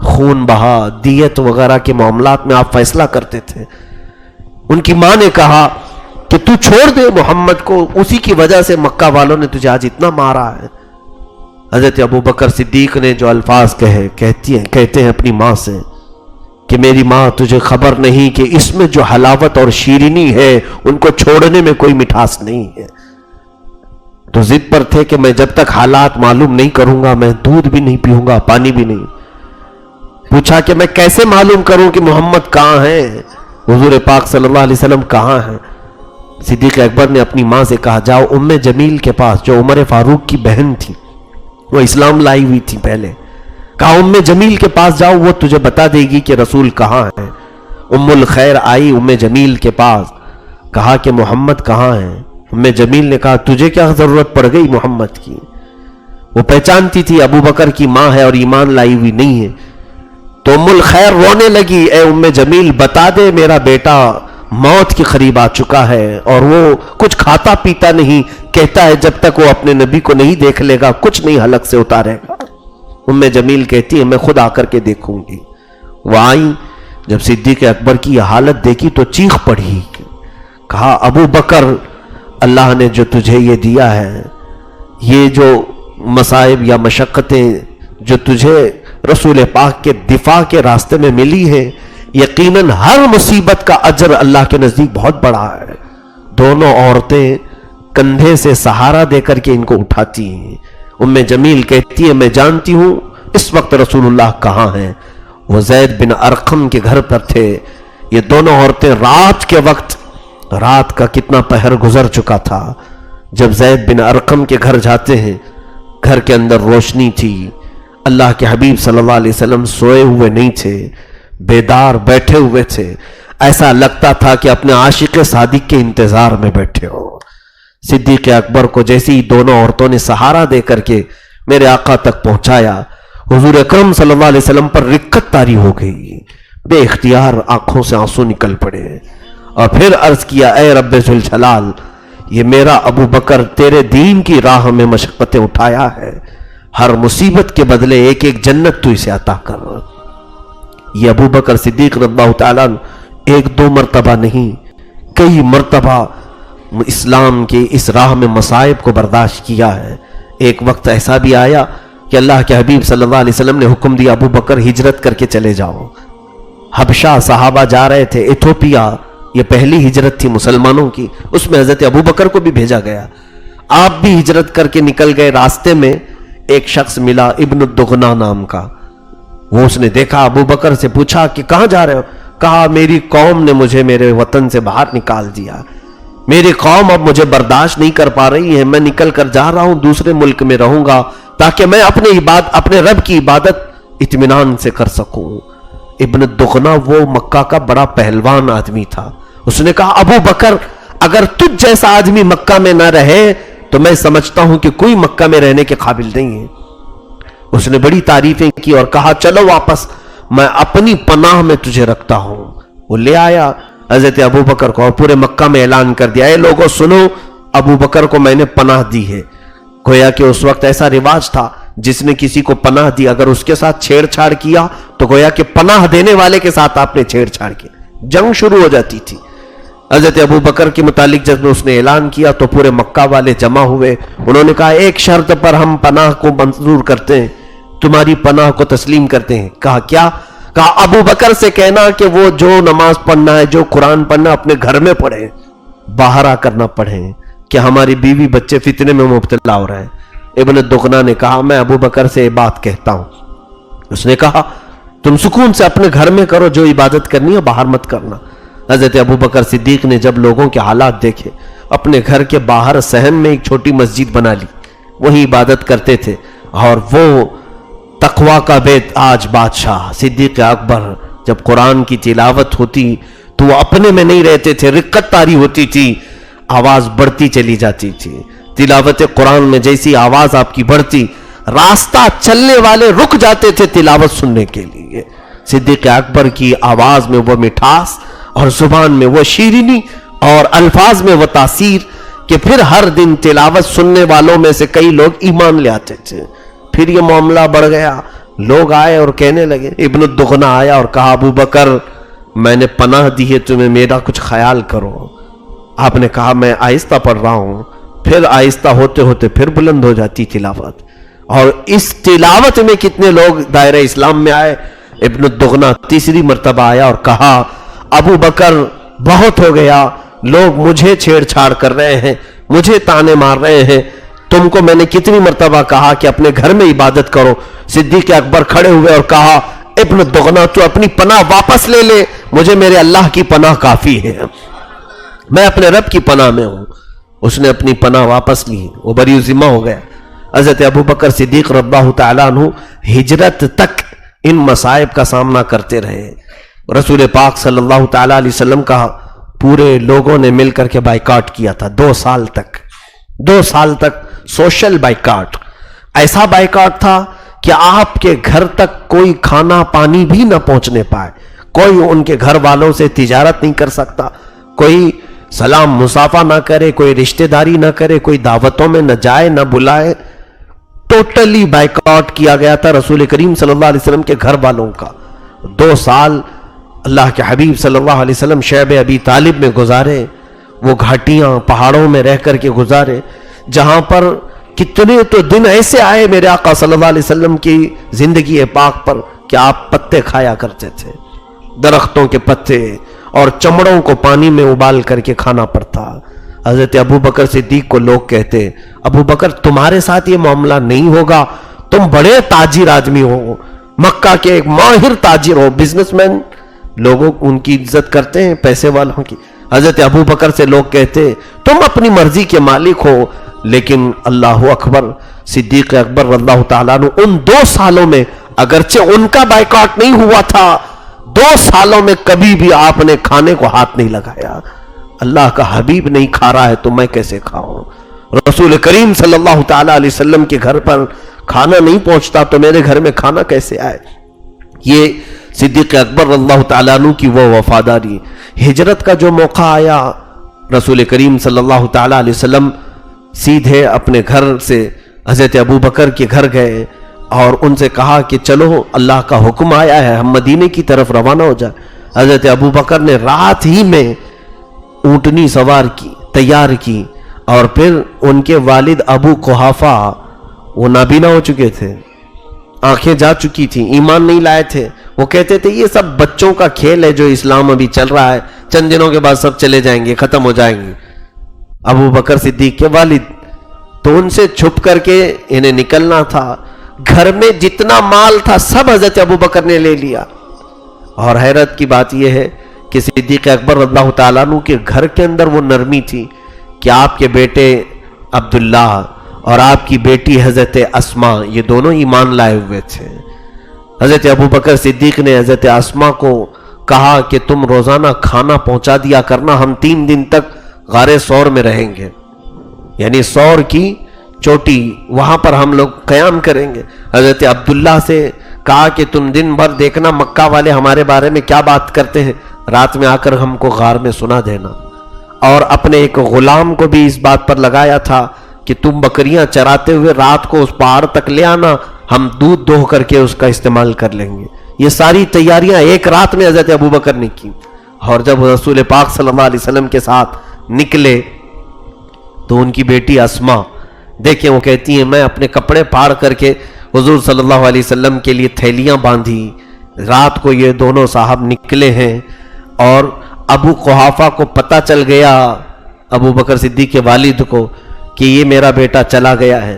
خون بہا، دیت وغیرہ کے معاملات میں آپ فیصلہ کرتے تھے۔ ان کی ماں نے کہا کہ تو چھوڑ دے محمد کو، اسی کی وجہ سے مکہ والوں نے تجھے آج اتنا مارا ہے۔ حضرت ابو بکر صدیق نے جو الفاظ کہتے ہیں اپنی ماں سے کہ میری ماں تجھے خبر نہیں کہ اس میں جو حلاوت اور شیرینی ہے ان کو چھوڑنے میں کوئی مٹھاس نہیں ہے۔ تو ضد پر تھے کہ میں جب تک حالات معلوم نہیں کروں گا میں دودھ بھی نہیں پیوں گا، پانی بھی نہیں۔ پوچھا کہ میں کیسے معلوم کروں کہ محمد کہاں ہے، حضور پاک صلی اللہ علیہ وسلم کہاں ہیں؟ صدیق اکبر نے اپنی ماں سے کہا جاؤ ام جمیل کے پاس، جو عمر فاروق کی بہن تھی، وہ اسلام لائی ہوئی تھی پہلے، کہا ام جمیل کے پاس جاؤ، وہ تجھے بتا دے گی کہ رسول کہاں ہے۔ ام الخیر آئی ام جمیل کے پاس، کہا کہ محمد کہاں ہے؟ ام جمیل نے کہا تجھے کیا ضرورت پڑ گئی محمد کی؟ وہ پہچانتی تھی ابو بکر کی ماں ہے اور ایمان لائی ہوئی نہیں ہے، تو ام الخیر رونے لگی، اے ام جمیل بتا دے میرا بیٹا موت کے قریب آ چکا ہے اور وہ کچھ کھاتا پیتا نہیں، کہتا ہے جب تک وہ اپنے نبی کو نہیں دیکھ لے گا کچھ نہیں حلق سے اتارے گا۔ ام جمیل کہتی ہے میں خود آ کر کے دیکھوں گی۔ وہ آئیں، جب صدیق اکبر کی یہ حالت دیکھی تو چیخ پڑی، کہا ابو بکر اللہ نے جو تجھے یہ دیا ہے، یہ جو مصائب یا مشقتیں جو تجھے رسول پاک کے دفاع کے راستے میں ملی ہے، یقیناً ہر مصیبت کا اجر اللہ کے نزدیک بہت بڑا ہے۔ دونوں عورتیں کندھے سے سہارا دے کر کے ان کو اٹھاتی ہیں۔ ام جمیل کہتی ہے میں جانتی ہوں اس وقت رسول اللہ کہاں ہیں، وہ زید بن ارقم کے گھر پر تھے۔ یہ دونوں عورتیں رات کے وقت، رات کا کتنا پہر گزر چکا تھا، جب زید بن ارقم کے گھر جاتے ہیں، گھر کے اندر روشنی تھی، اللہ کے حبیب صلی اللہ علیہ وسلم سوئے ہوئے نہیں تھے، بیدار بیٹھے ہوئے تھے، ایسا لگتا تھا کہ اپنے عاشق صادق کے انتظار میں بیٹھے ہو۔ صدیق اکبر کو جیسے ہی دونوں عورتوں نے سہارا دے کر کے میرے آقا تک پہنچایا، حضور اکرم صلی اللہ علیہ وسلم پر رکت طاری ہو گئی، بے اختیار آنکھوں سے آنسو نکل پڑے، اور پھر عرض کیا اے رب ذوالجلال، یہ میرا ابو بکر تیرے دین کی راہ میں مشقتیں اٹھایا ہے، ہر مصیبت کے بدلے ایک ایک جنت تو اسے عطا کر۔ یہ ابو بکر صدیق رضی اللہ تعالیٰ ایک دو مرتبہ نہیں، کئی مرتبہ اسلام کی اس راہ میں مصائب کو برداشت کیا ہے۔ ایک وقت ایسا بھی آیا کہ اللہ کے حبیب صلی اللہ علیہ وسلم نے حکم دیا ابو بکر ہجرت کر کے چلے جاؤ۔ حبشہ صحابہ جا رہے تھے، ایتھوپیا، یہ پہلی ہجرت تھی مسلمانوں کی، اس میں حضرت ابو بکر کو بھی بھیجا گیا۔ آپ بھی ہجرت کر کے نکل گئے، راستے میں ایک شخص ملا ابن الدغنا نام کا، وہ اس نے دیکھا ابو بکر سے پوچھا کہ کہاں جا رہے ہو؟ کہا میری قوم نے مجھے میرے وطن سے باہر نکال دیا، میری قوم اب مجھے برداشت نہیں کر پا رہی ہے، میں نکل کر جا رہا ہوں، دوسرے ملک میں رہوں گا تاکہ میں اپنے رب کی عبادت اطمینان سے کر سکوں۔ ابن الدغنا وہ مکہ کا بڑا پہلوان آدمی تھا، اس نے کہا ابو بکر اگر تجھ جیسا آدمی مکہ میں نہ رہے تو میں سمجھتا ہوں کہ کوئی مکہ میں رہنے کے قابل نہیں ہے۔ اس نے بڑی تعریفیں کی اور کہا چلو واپس، میں اپنی پناہ میں تجھے رکھتا ہوں۔ وہ لے آیا حضرت ابو بکر کو اور پورے مکہ میں اعلان کر دیا، اے لوگوں سنو، ابو بکر کو میں نے پناہ دی ہے۔ گویا کہ اس وقت ایسا رواج تھا، جس نے کسی کو پناہ دی اگر اس کے ساتھ چھیڑ چھاڑ کیا تو گویا کہ پناہ دینے والے کے ساتھ آپ نے چھیڑ چھاڑ کی، جنگ شروع ہو جاتی تھی۔ حضرت ابو بکر کے متعلق جب اس نے اعلان کیا تو پورے مکہ والے جمع ہوئے، انہوں نے کہا ایک شرط پر ہم پناہ کو منظور کرتے ہیں، تمہاری پناہ کو تسلیم کرتے ہیں۔ کہا کیا؟ کہا ابو بکر سے کہنا کہ وہ جو نماز پڑھنا ہے، جو قرآن پڑھنا اپنے گھر میں پڑھے، باہر آ کر نہ پڑھیں کہ ہماری بیوی بچے فتنے میں مبتلا ہو رہے ہیں۔ ابن الدغنا نے کہا میں ابو بکر سے یہ بات کہتا ہوں۔ اس نے کہا تم سکون سے اپنے گھر میں کرو، جو عبادت کرنی ہے باہر مت کرنا۔ حضرت ابو بکر صدیق نے جب لوگوں کے حالات دیکھے، اپنے گھر کے باہر صحن میں ایک چھوٹی مسجد بنا لی، وہی عبادت کرتے تھے۔ اور وہ تقوی کا بیت آج بادشاہ صدیق اکبر جب قرآن کی تلاوت ہوتی تو وہ اپنے میں نہیں رہتے تھے، رقت طاری ہوتی تھی، آواز بڑھتی چلی جاتی تھی۔ تلاوت قرآن میں جیسی آواز آپ کی بڑھتی، راستہ چلنے والے رک جاتے تھے تلاوت سننے کے لیے۔ صدیق اکبر کی آواز میں وہ مٹھاس اور زبان میں وہ شیرینی اور الفاظ میں وہ تاثیر کہ پھر ہر دن تلاوت سننے والوں میں سے کئی لوگ ایمان لے آتے تھے۔ پھر یہ معاملہ بڑھ گیا، لوگ آئے اور کہنے لگے، ابن الدغنا آیا اور کہا ابو بکر میں نے پناہ دی ہے تمہیں، میرا کچھ خیال کرو۔ آپ نے کہا میں آہستہ پڑھ رہا ہوں، پھر آہستہ ہوتے ہوتے پھر بلند ہو جاتی تلاوت، اور اس تلاوت میں کتنے لوگ دائرہ اسلام میں آئے۔ ابن الدغنا تیسری مرتبہ آیا اور کہا ابو بکر بہت ہو گیا، لوگ مجھے چھیڑ چھاڑ کر رہے ہیں، مجھے تانے مار رہے ہیں، تم کو میں نے کتنی مرتبہ کہا کہ اپنے گھر میں عبادت کرو۔ صدیق اکبر کھڑے ہوئے اور کہا ابن الدغنا تو اپنی پناہ واپس لے لے، مجھے میرے اللہ کی پناہ کافی ہے، میں اپنے رب کی پناہ میں ہوں۔ اس نے اپنی پناہ واپس لی، وہ بری ذمہ ہو گیا۔ حضرت ابو بکر صدیق رضی اللہ تعالیٰ عنہ ہجرت تک ان مصائب کا سامنا کرتے رہے۔ رسول پاک صلی اللہ تعالیٰ علیہ وسلم کا پورے لوگوں نے مل کر کے بائیکاٹ کیا تھا 2 سال تک، 2 سال تک سوشل بائیکاٹ۔ ایسا بائیکاٹ تھا کہ آپ کے گھر تک کوئی کھانا پانی بھی نہ پہنچنے پائے, کوئی ان کے گھر والوں سے تجارت نہیں کر سکتا, کوئی سلام مصافحہ نہ کرے, کوئی رشتہ داری نہ کرے, کوئی دعوتوں میں نہ جائے نہ بلائے. ٹوٹلی بائیکاٹ کیا گیا تھا رسول کریم صلی اللہ علیہ وسلم کے گھر والوں کا. 2 سال اللہ کے حبیب صلی اللہ علیہ وسلم شیب ابی طالب میں گزارے, وہ گھاٹیاں پہاڑوں میں رہ کر کے گزارے, جہاں پر کتنے تو دن ایسے آئے میرے آقا صلی اللہ علیہ وسلم کی زندگی پاک پر کہ آپ پتے کھایا کرتے تھے, درختوں کے پتے, اور چمڑوں کو پانی میں ابال کر کے کھانا پڑتا. حضرت ابو بکر صدیق کو لوگ کہتے, ابو بکر تمہارے ساتھ یہ معاملہ نہیں ہوگا, تم بڑے تاجر آدمی ہو, مکہ کے ایک ماہر تاجر ہو, بزنس مین, لوگوں ان کی عزت کرتے ہیں, پیسے والوں کی. حضرت ابو بکر سے لوگ کہتے تم اپنی مرضی کے مالک ہو, لیکن اللہ اکبر, صدیق اکبر اللہ تعالیٰ عنہ ان 2 سالوں میں, اگرچہ ان کا بائیکاٹ نہیں ہوا تھا, 2 سالوں میں کبھی بھی آپ نے کھانے کو ہاتھ نہیں لگایا. اللہ کا حبیب نہیں کھا رہا ہے تو میں کیسے کھاؤں, رسول کریم صلی اللہ تعالیٰ علیہ وسلم کے گھر پر کھانا نہیں پہنچتا تو میرے گھر میں کھانا کیسے آئے. یہ صدیق اکبر اللہ تعالیٰ عنہ کی وہ وفاداری. ہجرت کا جو موقع آیا, رسول کریم صلی اللہ تعالیٰ علیہ وسلم سیدھے اپنے گھر سے حضرت ابو بکر کے گھر گئے اور ان سے کہا کہ چلو اللہ کا حکم آیا ہے, ہم مدینے کی طرف روانہ ہو جائیں. حضرت ابو بکر نے رات ہی میں اونٹنی سوار کی, تیار کی, اور پھر ان کے والد ابو قحافہ وہ نابینا ہو چکے تھے, آنکھیں جا چکی تھیں, ایمان نہیں لائے تھے. وہ کہتے تھے یہ سب بچوں کا کھیل ہے جو اسلام ابھی چل رہا ہے, چند دنوں کے بعد سب چلے جائیں گے, ختم ہو جائیں گے. ابو بکر صدیق کے والد تو ان سے چھپ کر کے انہیں نکلنا تھا. گھر میں جتنا مال تھا سب حضرت ابو بکر نے لے لیا. اور حیرت کی بات یہ ہے کہ صدیق اکبر اللہ تعالیٰ عنہ کے گھر کے اندر وہ نرمی تھی کہ آپ کے بیٹے عبداللہ اور آپ کی بیٹی حضرت اسما, یہ دونوں ایمان لائے ہوئے تھے. حضرت ابو بکر صدیق نے حضرت اسما کو کہا کہ تم روزانہ کھانا پہنچا دیا کرنا, ہم 3 دن تک غار ثور میں رہیں گے, یعنی ثور کی چوٹی, وہاں پر ہم لوگ قیام کریں گے. حضرت عبداللہ سے کہا کہ تم دن بھر دیکھنا مکہ والے ہمارے بارے میں کیا بات کرتے ہیں, رات میں آ کر ہم کو غار میں سنا دینا. اور اپنے ایک غلام کو بھی اس بات پر لگایا تھا کہ تم بکریاں چراتے ہوئے رات کو اس پہاڑ تک لے آنا, ہم دودھ دوہ کر کے اس کا استعمال کر لیں گے. یہ ساری تیاریاں ایک رات میں حضرت ابو بکر نے کی. اور جب رسول پاک صلی اللہ علیہ وسلم کے ساتھ نکلے تو ان کی بیٹی اسما دیکھیں, وہ کہتی ہیں میں اپنے کپڑے پھاڑ کر کے حضور صلی اللہ علیہ وسلم کے لیے تھیلیاں باندھی. رات کو یہ دونوں صاحب نکلے ہیں اور ابو قحافہ کو پتہ چل گیا, ابو بکر صدیق کے والد کو, کہ یہ میرا بیٹا چلا گیا ہے.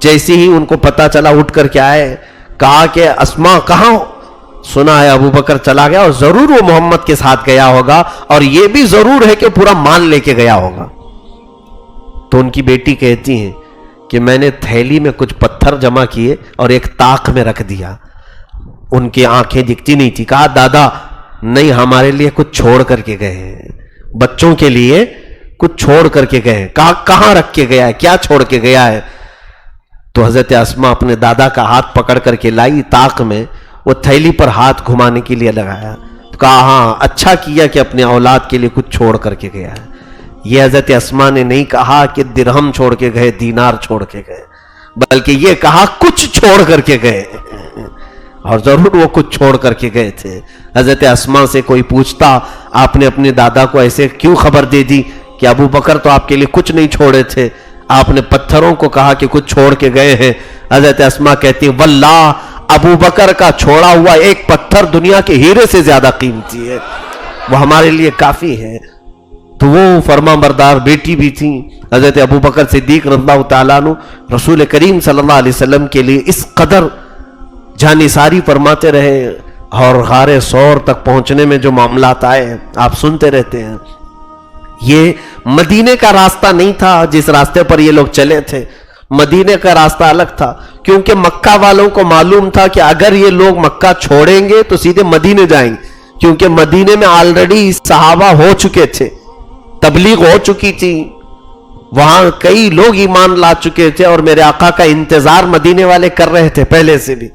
جیسے ہی ان کو پتہ چلا اٹھ کر کے آئے, کہا کہ اسما کہاں, سنا ہے ابو بکر چلا گیا, اور ضرور وہ محمد کے ساتھ گیا ہوگا, اور یہ بھی ضرور ہے کہ پورا مال لے کے گیا ہوگا. تو ان کی بیٹی کہتی ہیں کہ میں نے تھیلی میں کچھ پتھر جمع کیے اور ایک طاق میں رکھ دیا. ان کی آنکھیں دکھتی نہیں تھی. کہا دادا نہیں, ہمارے لیے کچھ چھوڑ کر کے گئے ہیں, بچوں کے لیے کچھ چھوڑ کر کے گئے ہیں. کہا کہاں رکھ کے گیا ہے, کیا چھوڑ کے گیا ہے؟ تو حضرت اسما اپنے دادا کا ہاتھ پکڑ کر کے لائی طاق میں, وہ تھیلی پر ہاتھ گھمانے کے لیے لگایا. تو کہا ہاں اچھا کیا کہ اپنے اولاد کے لیے کچھ چھوڑ کر کے گیا ہے. یہ حضرت اسما نے نہیں کہا کہ درہم چھوڑ کے گئے, دینار چھوڑ کے گئے, بلکہ یہ کہا کچھ چھوڑ کر کے گئے. اور ضرور وہ کچھ چھوڑ کر کے گئے تھے. حضرت اسما سے کوئی پوچھتا آپ نے اپنے دادا کو ایسے کیوں خبر دے دی کہ ابو بکر تو آپ کے لیے کچھ نہیں چھوڑے تھے, آپ نے پتھروں کو کہا کہ کچھ چھوڑ کے گئے ہیں. حضرت اسما کہتی واللہ ابو بکر کا چھوڑا ہوا ایک پتھر دنیا کے ہیرے سے زیادہ قیمتی ہے, وہ ہمارے لیے کافی ہے. تو وہ فرما بردار بیٹی بھی تھیں. حضرت ابو بکر صدیق رضی اللہ تعالیٰ عنہ رسول کریم صلی اللہ علیہ وسلم کے لیے اس قدر جانثاری فرماتے رہے, اور غار ثور تک پہنچنے میں جو معاملات آئے آپ سنتے رہتے ہیں. یہ مدینے کا راستہ نہیں تھا جس راستے پر یہ لوگ چلے تھے, مدینے کا راستہ الگ تھا, کیونکہ مکہ والوں کو معلوم تھا کہ اگر یہ لوگ مکہ چھوڑیں گے تو سیدھے مدینے جائیں گے, کیونکہ مدینے میں آلریڈی صحابہ ہو چکے تھے, تبلیغ ہو چکی تھی, وہاں کئی لوگ ایمان لا چکے تھے اور میرے آقا کا انتظار مدینے والے کر رہے تھے پہلے سے بھی.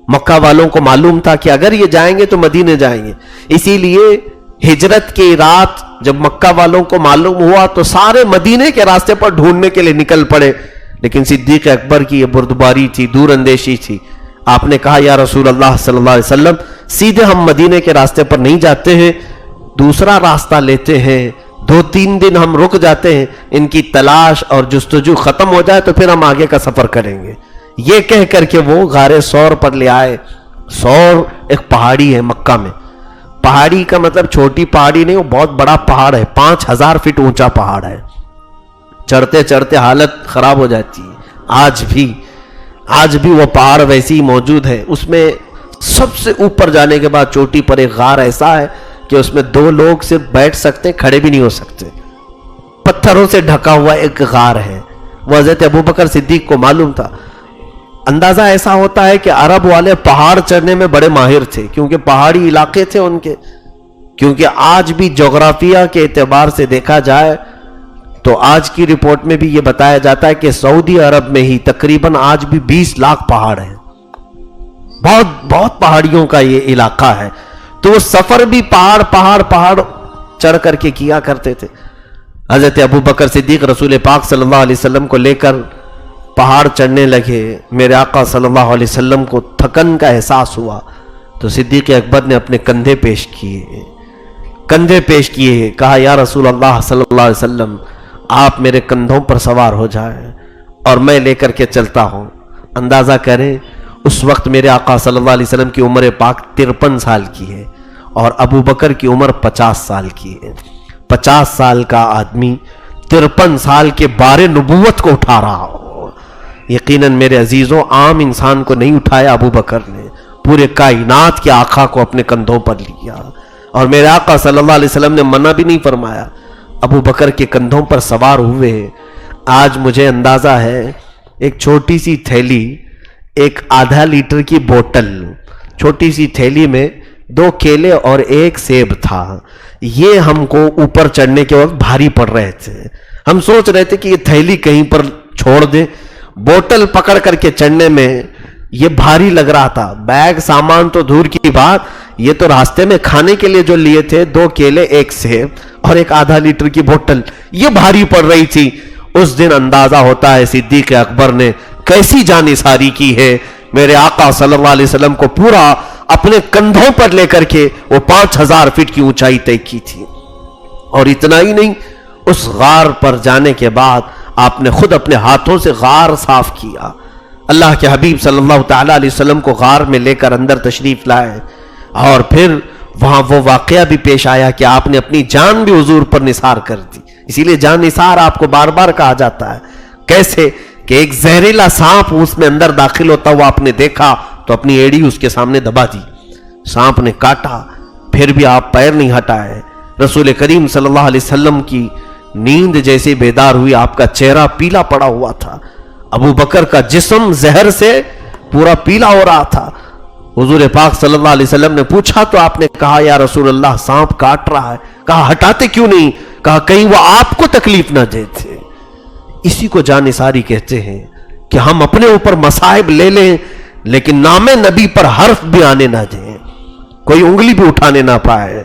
مکہ والوں کو معلوم تھا کہ اگر یہ جائیں گے تو مدینے جائیں گے. اسی لیے ہجرت کی رات جب مکہ والوں کو معلوم ہوا تو سارے مدینے کے راستے پر ڈھونڈنے کے لیے نکل پڑے. لیکن صدیق اکبر کی یہ بردباری تھی, دور اندیشی تھی. آپ نے کہا یا رسول اللہ صلی اللہ علیہ وسلم, سیدھے ہم مدینے کے راستے پر نہیں جاتے ہیں, دوسرا راستہ لیتے ہیں, 2-3 دن ہم رک جاتے ہیں, ان کی تلاش اور جستجو ختم ہو جائے تو پھر ہم آگے کا سفر کریں گے. یہ کہہ کر کے وہ غار ثور پر لے آئے. ثور ایک پہاڑی ہے مکہ میں. پہاڑی کا مطلب چھوٹی پہاڑی نہیں, وہ بہت بڑا پہاڑ ہے, 5000 فٹ اونچا پہاڑ ہے. چڑھتے چڑھتے حالت خراب ہو جاتی ہے. آج بھی وہ پہاڑ ویسی ہی موجود ہے. اس میں سب سے اوپر جانے کے بعد چوٹی پر ایک غار ایسا ہے کہ اس میں 2 لوگ صرف بیٹھ سکتے, کھڑے بھی نہیں ہو سکتے. پتھروں سے ڈھکا ہوا ایک غار ہے. وہ حضرت ابوبکر صدیق کو معلوم تھا. اندازہ ایسا ہوتا ہے کہ عرب والے پہاڑ چڑھنے میں بڑے ماہر تھے, کیونکہ پہاڑی علاقے تھے ان کے. کیونکہ آج بھی جغرافیہ کے اعتبار سے دیکھا جائے تو آج کی رپورٹ میں بھی یہ بتایا جاتا ہے کہ سعودی عرب میں ہی تقریباً آج بھی 20 لاکھ پہاڑ ہیں. بہت پہاڑیوں کا یہ علاقہ ہے. تو وہ سفر بھی پہاڑ چڑھ کر کے کیا کرتے تھے. حضرت ابوبکر صدیق رسول پاک صلی اللہ علیہ وسلم کو لے کر پہاڑ چڑھنے لگے. میرے آقا صلی اللہ علیہ وسلم کو تھکن کا احساس ہوا تو صدیق اکبر نے اپنے کندھے پیش کیے. کہا یا رسول اللہ صلی اللہ علیہ وسلم, آپ میرے کندھوں پر سوار ہو جائیں اور میں لے کر کے چلتا ہوں. اندازہ کریں اس وقت میرے آقا صلی اللہ علیہ وسلم کی عمر پاک 53 سال کی ہے اور ابو بکر کی عمر 50 سال کی ہے. 50 سال کا آدمی 53 سال کے بار نبوت کو اٹھا رہا ہو. یقیناً میرے عزیزوں, عام انسان کو نہیں اٹھایا ابو بکر نے, پورے کائنات کے آقا کو اپنے کندھوں پر لیا. اور میرے آقا صلی اللہ علیہ وسلم نے منع بھی نہیں فرمایا, ابو بکر کے کندھوں پر سوار ہوئے. آج مجھے اندازہ ہے ایک چھوٹی سی تھیلی, ایک آدھا لیٹر کی بوتل, چھوٹی سی تھیلی میں 2 کیلے اور 1 سیب تھا. یہ ہم کو اوپر چڑھنے کے وقت بھاری پڑ رہے تھے. ہم سوچ رہے تھے کہ یہ تھیلی کہیں پر چھوڑ دیں. بوتل پکڑ کر کے چڑھنے میں یہ بھاری لگ رہا تھا. بیگ سامان تو دور کی بات, یہ تو راستے میں کھانے کے لیے جو لیے تھے 2 کیلے 1 سیب اور ایک آدھا لیٹر کی بوتل, یہ بھاری پڑ رہی تھی. اس دن اندازہ ہوتا ہے صدیق اکبر نے کیسی جانثاری کی ہے. میرے آقا صلی اللہ علیہ وسلم کو پورا اپنے کندھوں پر لے کر کے وہ 5000 فٹ کی اونچائی طے کی تھی. اور اتنا ہی نہیں, اس غار پر جانے کے بعد آپ نے خود اپنے ہاتھوں سے غار صاف کیا. اللہ کے حبیب صلی اللہ تعالی علیہ وسلم کو غار میں لے کر اندر تشریف لائے اور پھر وہاں وہ واقعہ بھی پیش آیا کہ آپ نے اپنی جان بھی حضور پر نثار کر دی. اسی لیے جان نثار آپ کو بار بار کہا جاتا ہے. کیسے کہ ایک زہریلا سانپ اس میں اندر داخل ہوتا ہوا آپ نے دیکھا تو اپنی ایڑی اس کے سامنے دبا دی. سانپ نے کاٹا, پھر بھی آپ پیر نہیں ہٹائے. رسول کریم صلی اللہ علیہ وسلم کی نیند جیسے بیدار ہوئی, آپ کا چہرہ پیلا پڑا ہوا تھا. ابو بکر کا جسم زہر سے پورا پیلا ہو رہا تھا. حضور پاک صلی اللہ علیہ وسلم نے پوچھا تو آپ نے کہا یا رسول اللہ, سانپ کاٹ رہا ہے. کہا ہٹاتے کیوں نہیں؟ کہا کہیں وہ آپ کو تکلیف نہ دے تھے. اسی کو جانثاری کہتے ہیں کہ ہم اپنے اوپر مصائب لے لیں لیکن نام نبی پر حرف بھی آنے نہ دیں, کوئی انگلی بھی اٹھانے نہ پائے.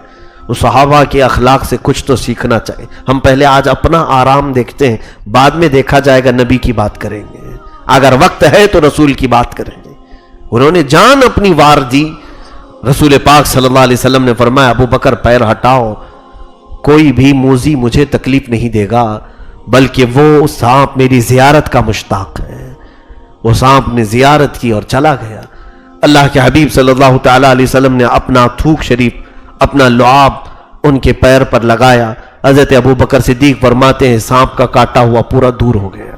اس صحابہ کے اخلاق سے کچھ تو سیکھنا چاہیے. ہم پہلے آج اپنا آرام دیکھتے ہیں, بعد میں دیکھا جائے گا نبی کی بات کریں گے. اگر وقت ہے تو رسول کی بات کریں گے. انہوں نے جان اپنی وار دی. رسول پاک صلی اللہ علیہ وسلم نے فرمایا ابو بکر پیر ہٹاؤ, کوئی بھی موذی مجھے تکلیف نہیں دے گا, بلکہ وہ سانپ میری زیارت کا مشتاق ہے. وہ سانپ نے زیارت کی اور چلا گیا. اللہ کے حبیب صلی اللہ تعالی علیہ وسلم نے اپنا تھوک شریف, اپنا لعاب ان کے پیر پر لگایا. حضرت ابو بکر صدیق فرماتے ہیں سانپ کا کاٹا ہوا پورا دور ہو گیا,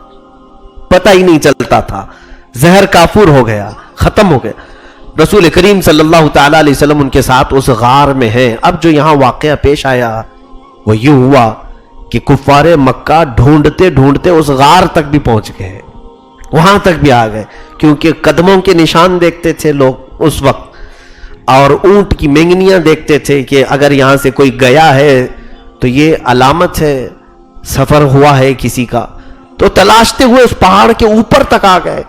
پتہ ہی نہیں چلتا تھا, زہر کافور ہو گیا, ختم ہو گیا. رسول کریم صلی اللہ تعالی علیہ وسلم ان کے ساتھ اس غار میں ہیں. اب جو یہاں واقعہ پیش آیا وہ یہ ہوا کہ کفار مکہ ڈھونڈتے ڈھونڈتے اس غار تک بھی پہنچ گئے, وہاں تک بھی آ گئے, کیونکہ قدموں کے نشان دیکھتے تھے لوگ اس وقت, اور اونٹ کی مینگنیاں دیکھتے تھے کہ اگر یہاں سے کوئی گیا ہے تو یہ علامت ہے سفر ہوا ہے کسی کا. تو تلاشتے ہوئے اس پہاڑ کے اوپر تک آ گئے.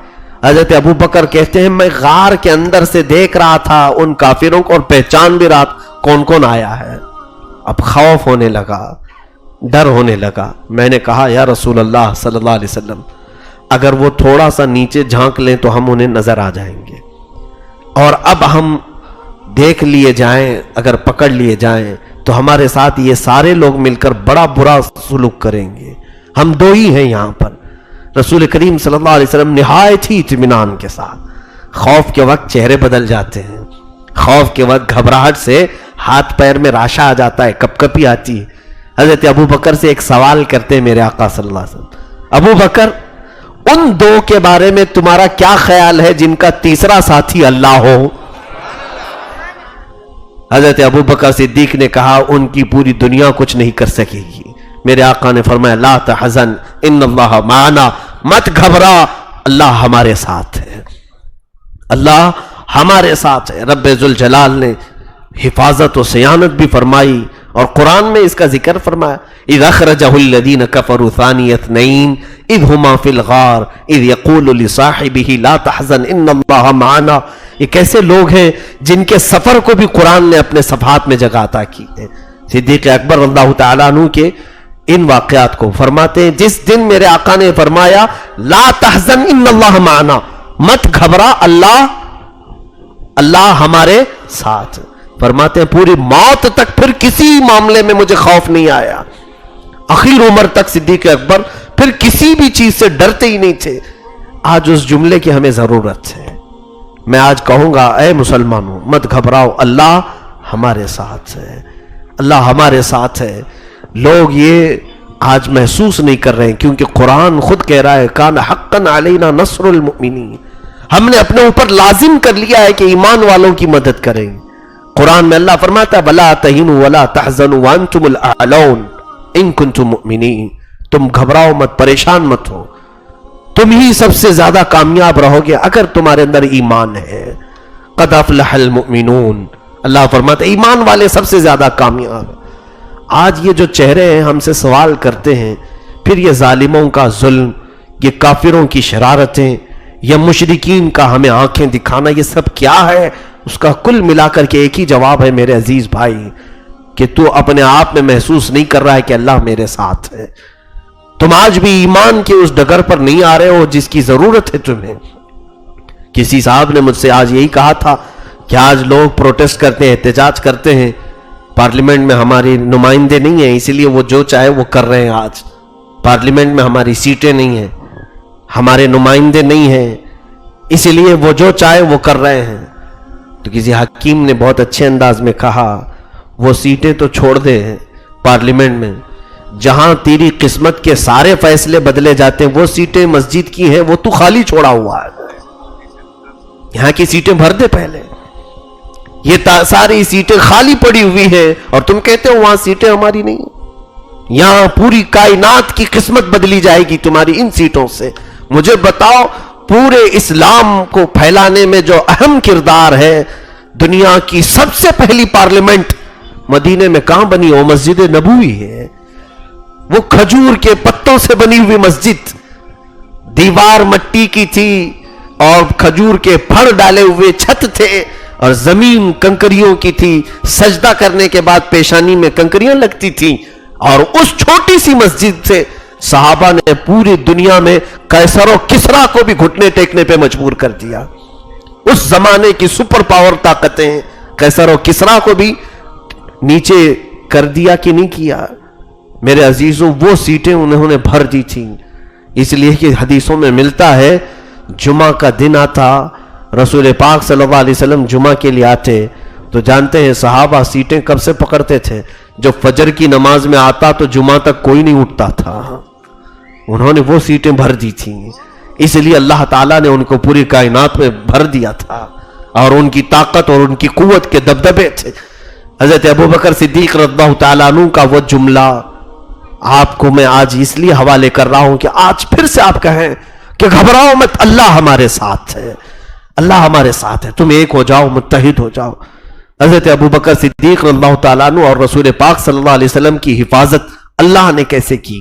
حضرت ابو بکر کہتے ہیں میں غار کے اندر سے دیکھ رہا تھا ان کافروں کو اور پہچان بھی رہا کون کون آیا ہے. اب خوف ہونے لگا, ڈر ہونے لگا. میں نے کہا یا رسول اللہ صلی اللہ علیہ وسلم, اگر وہ تھوڑا سا نیچے جھانک لیں تو ہم انہیں نظر آ جائیں گے, اور اب ہم دیکھ لیے جائیں, اگر پکڑ لیے جائیں تو ہمارے ساتھ یہ سارے لوگ مل کر بڑا برا سلوک کریں گے, ہم دو ہی ہیں یہاں پر. رسول کریم صلی اللہ علیہ وسلم نہایت ہی اطمینان کے ساتھ, خوف کے وقت چہرے بدل جاتے ہیں, خوف کے وقت گھبراہٹ سے ہاتھ پیر میں راشا آ جاتا ہے, کپ کپی آتی ہے. حضرت ابو بکر سے ایک سوال کرتے ہیں میرے آقا صلی اللہ علیہ وسلم, ابو بکر ان دو کے بارے میں تمہارا کیا خیال ہے جن کا تیسرا ساتھی اللہ ہو؟ حضرت ابو بکر صدیق نے کہا ان کی پوری دنیا کچھ نہیں کر سکے گی. میرے آقا نے فرمایا لا تحزن ان اللہ معنا, مت گھبرا, اللہ ہمارے ساتھ ہے, اللہ ہمارے ساتھ ہے. رب ذوالجلال نے حفاظت و صیانت بھی فرمائی اور قرآن میں اس کا ذکر فرمایا. اذ اخرجہ الذین کفروا ثانی اثنین اذ ہما فی الغار اذ یقول لصاحبہ لا تحزن ان اللہ معنا. یہ کیسے لوگ ہیں جن کے سفر کو بھی قرآن نے اپنے صفحات میں جگہ عطا کی ہے. صدیق اکبر رضی اللہ تعالیٰ عنہ کے ان واقعات کو فرماتے ہیں جس دن میرے آقا نے فرمایا لا تحزن ان اللہ معنا, مت گھبرا, اللہ ہمارے ساتھ. فرماتے ہیں پوری موت تک پھر کسی معاملے میں مجھے خوف نہیں آیا. آخر عمر تک صدیق اکبر پھر کسی بھی چیز سے ڈرتے ہی نہیں تھے. آج اس جملے کی ہمیں ضرورت ہے. میں آج کہوں گا اے مسلمانوں مت گھبراؤ, اللہ ہمارے ساتھ ہے, اللہ ہمارے ساتھ ہے. لوگ یہ آج محسوس نہیں کر رہے ہیں کیونکہ قرآن خود کہہ رہا ہے کان حقا علینا نصر المؤمنین, ہم نے اپنے اوپر لازم کر لیا ہے کہ ایمان والوں کی مدد کریں. قرآن میں اللہ فرماتا ہے وَلَا تَهِنُوا وَلَا تَحْزَنُوا وَأَنْتُمُ الْأَعْلَوْنَ إِن كُنتُم مُؤْمِنِينَ. تم گھبراؤ مت, پریشان مت ہو, تم ہی سب سے زیادہ کامیاب رہو گے اگر تمہارے اندر ایمان ہے. قَدْ أَفْلَحَ الْمُؤْمِنُونَ, اللہ فرماتا ہے ایمان والے سب سے زیادہ کامیاب. آج یہ جو چہرے ہیں ہم سے سوال کرتے ہیں, پھر یہ ظالموں کا ظلم, یہ کافروں کی شرارتیں, یہ مشرکین کا ہمیں آنکھیں دکھانا, یہ سب کیا ہے؟ اس کا کل ملا کر کے ایک ہی جواب ہے میرے عزیز بھائی کہ تو اپنے آپ میں محسوس نہیں کر رہا ہے کہ اللہ میرے ساتھ ہے. تم آج بھی ایمان کے اس ڈگر پر نہیں آ رہے ہو جس کی ضرورت ہے تمہیں. کسی صاحب نے مجھ سے آج یہی کہا تھا کہ آج لوگ پروٹیسٹ کرتے ہیں, احتجاج کرتے ہیں, پارلیمنٹ میں ہماری نمائندے نہیں ہیں اس لیے وہ جو چاہے وہ کر رہے ہیں. آج پارلیمنٹ میں ہماری سیٹیں نہیں ہیں, ہمارے نمائندے نہیں ہیں, اس لیے وہ جو چاہے وہ کر رہے ہیں. تو کسی حکیم نے بہت اچھے انداز میں کہا وہ سیٹیں تو چھوڑ دے پارلیمنٹ میں, جہاں تیری قسمت کے سارے فیصلے بدلے جاتے ہیں وہ سیٹیں مسجد کی ہیں, وہ تو خالی چھوڑا ہوا ہے. یہاں کی سیٹیں بھر دے پہلے, یہ ساری سیٹیں خالی پڑی ہوئی ہیں اور تم کہتے ہو وہاں سیٹیں ہماری نہیں. یہاں پوری کائنات کی قسمت بدلی جائے گی تمہاری ان سیٹوں سے. مجھے بتاؤ پورے اسلام کو پھیلانے میں جو اہم کردار ہے, دنیا کی سب سے پہلی پارلیمنٹ مدینے میں کہاں بنی؟ وہ مسجد نبوی ہے. وہ کھجور کے پتوں سے بنی ہوئی مسجد, دیوار مٹی کی تھی اور کھجور کے پھڑ ڈالے ہوئے چھت تھے اور زمین کنکریوں کی تھی. سجدہ کرنے کے بعد پیشانی میں کنکریاں لگتی تھیں اور اس چھوٹی سی مسجد سے صحابہ نے پوری دنیا میں قیصر و کسریٰ کو بھی گھٹنے ٹیکنے پہ مجبور کر دیا. اس زمانے کی سپر پاور طاقتیں قیصر و کسریٰ کو بھی نیچے کر دیا کہ نہیں کیا؟ میرے عزیزوں وہ سیٹیں انہوں نے بھر دی تھیں. اس لیے کہ حدیثوں میں ملتا ہے جمعہ کا دن آتا, رسول پاک صلی اللہ علیہ وسلم جمعہ کے لیے آتے تو جانتے ہیں صحابہ سیٹیں کب سے پکڑتے تھے؟ جو فجر کی نماز میں آتا تو جمعہ تک کوئی نہیں اٹھتا تھا. انہوں نے وہ سیٹیں بھر دی تھیں, اس لیے اللہ تعالیٰ نے ان کو پوری کائنات میں بھر دیا تھا اور ان کی طاقت اور ان کی قوت کے دبدبے تھے. حضرت ابوبکر صدیق رضی اللہ تعالیٰ عنہ کا وہ جملہ آپ کو میں آج اس لیے حوالے کر رہا ہوں کہ آج پھر سے آپ کہیں کہ گھبراؤ مت, اللہ ہمارے ساتھ ہے, اللہ ہمارے ساتھ ہے, تم ایک ہو جاؤ, متحد ہو جاؤ. حضرت ابوبکر صدیق رضی اللہ تعالیٰ عنہ اور رسول پاک صلی اللہ علیہ وسلم کی حفاظت اللہ نے کیسے کی؟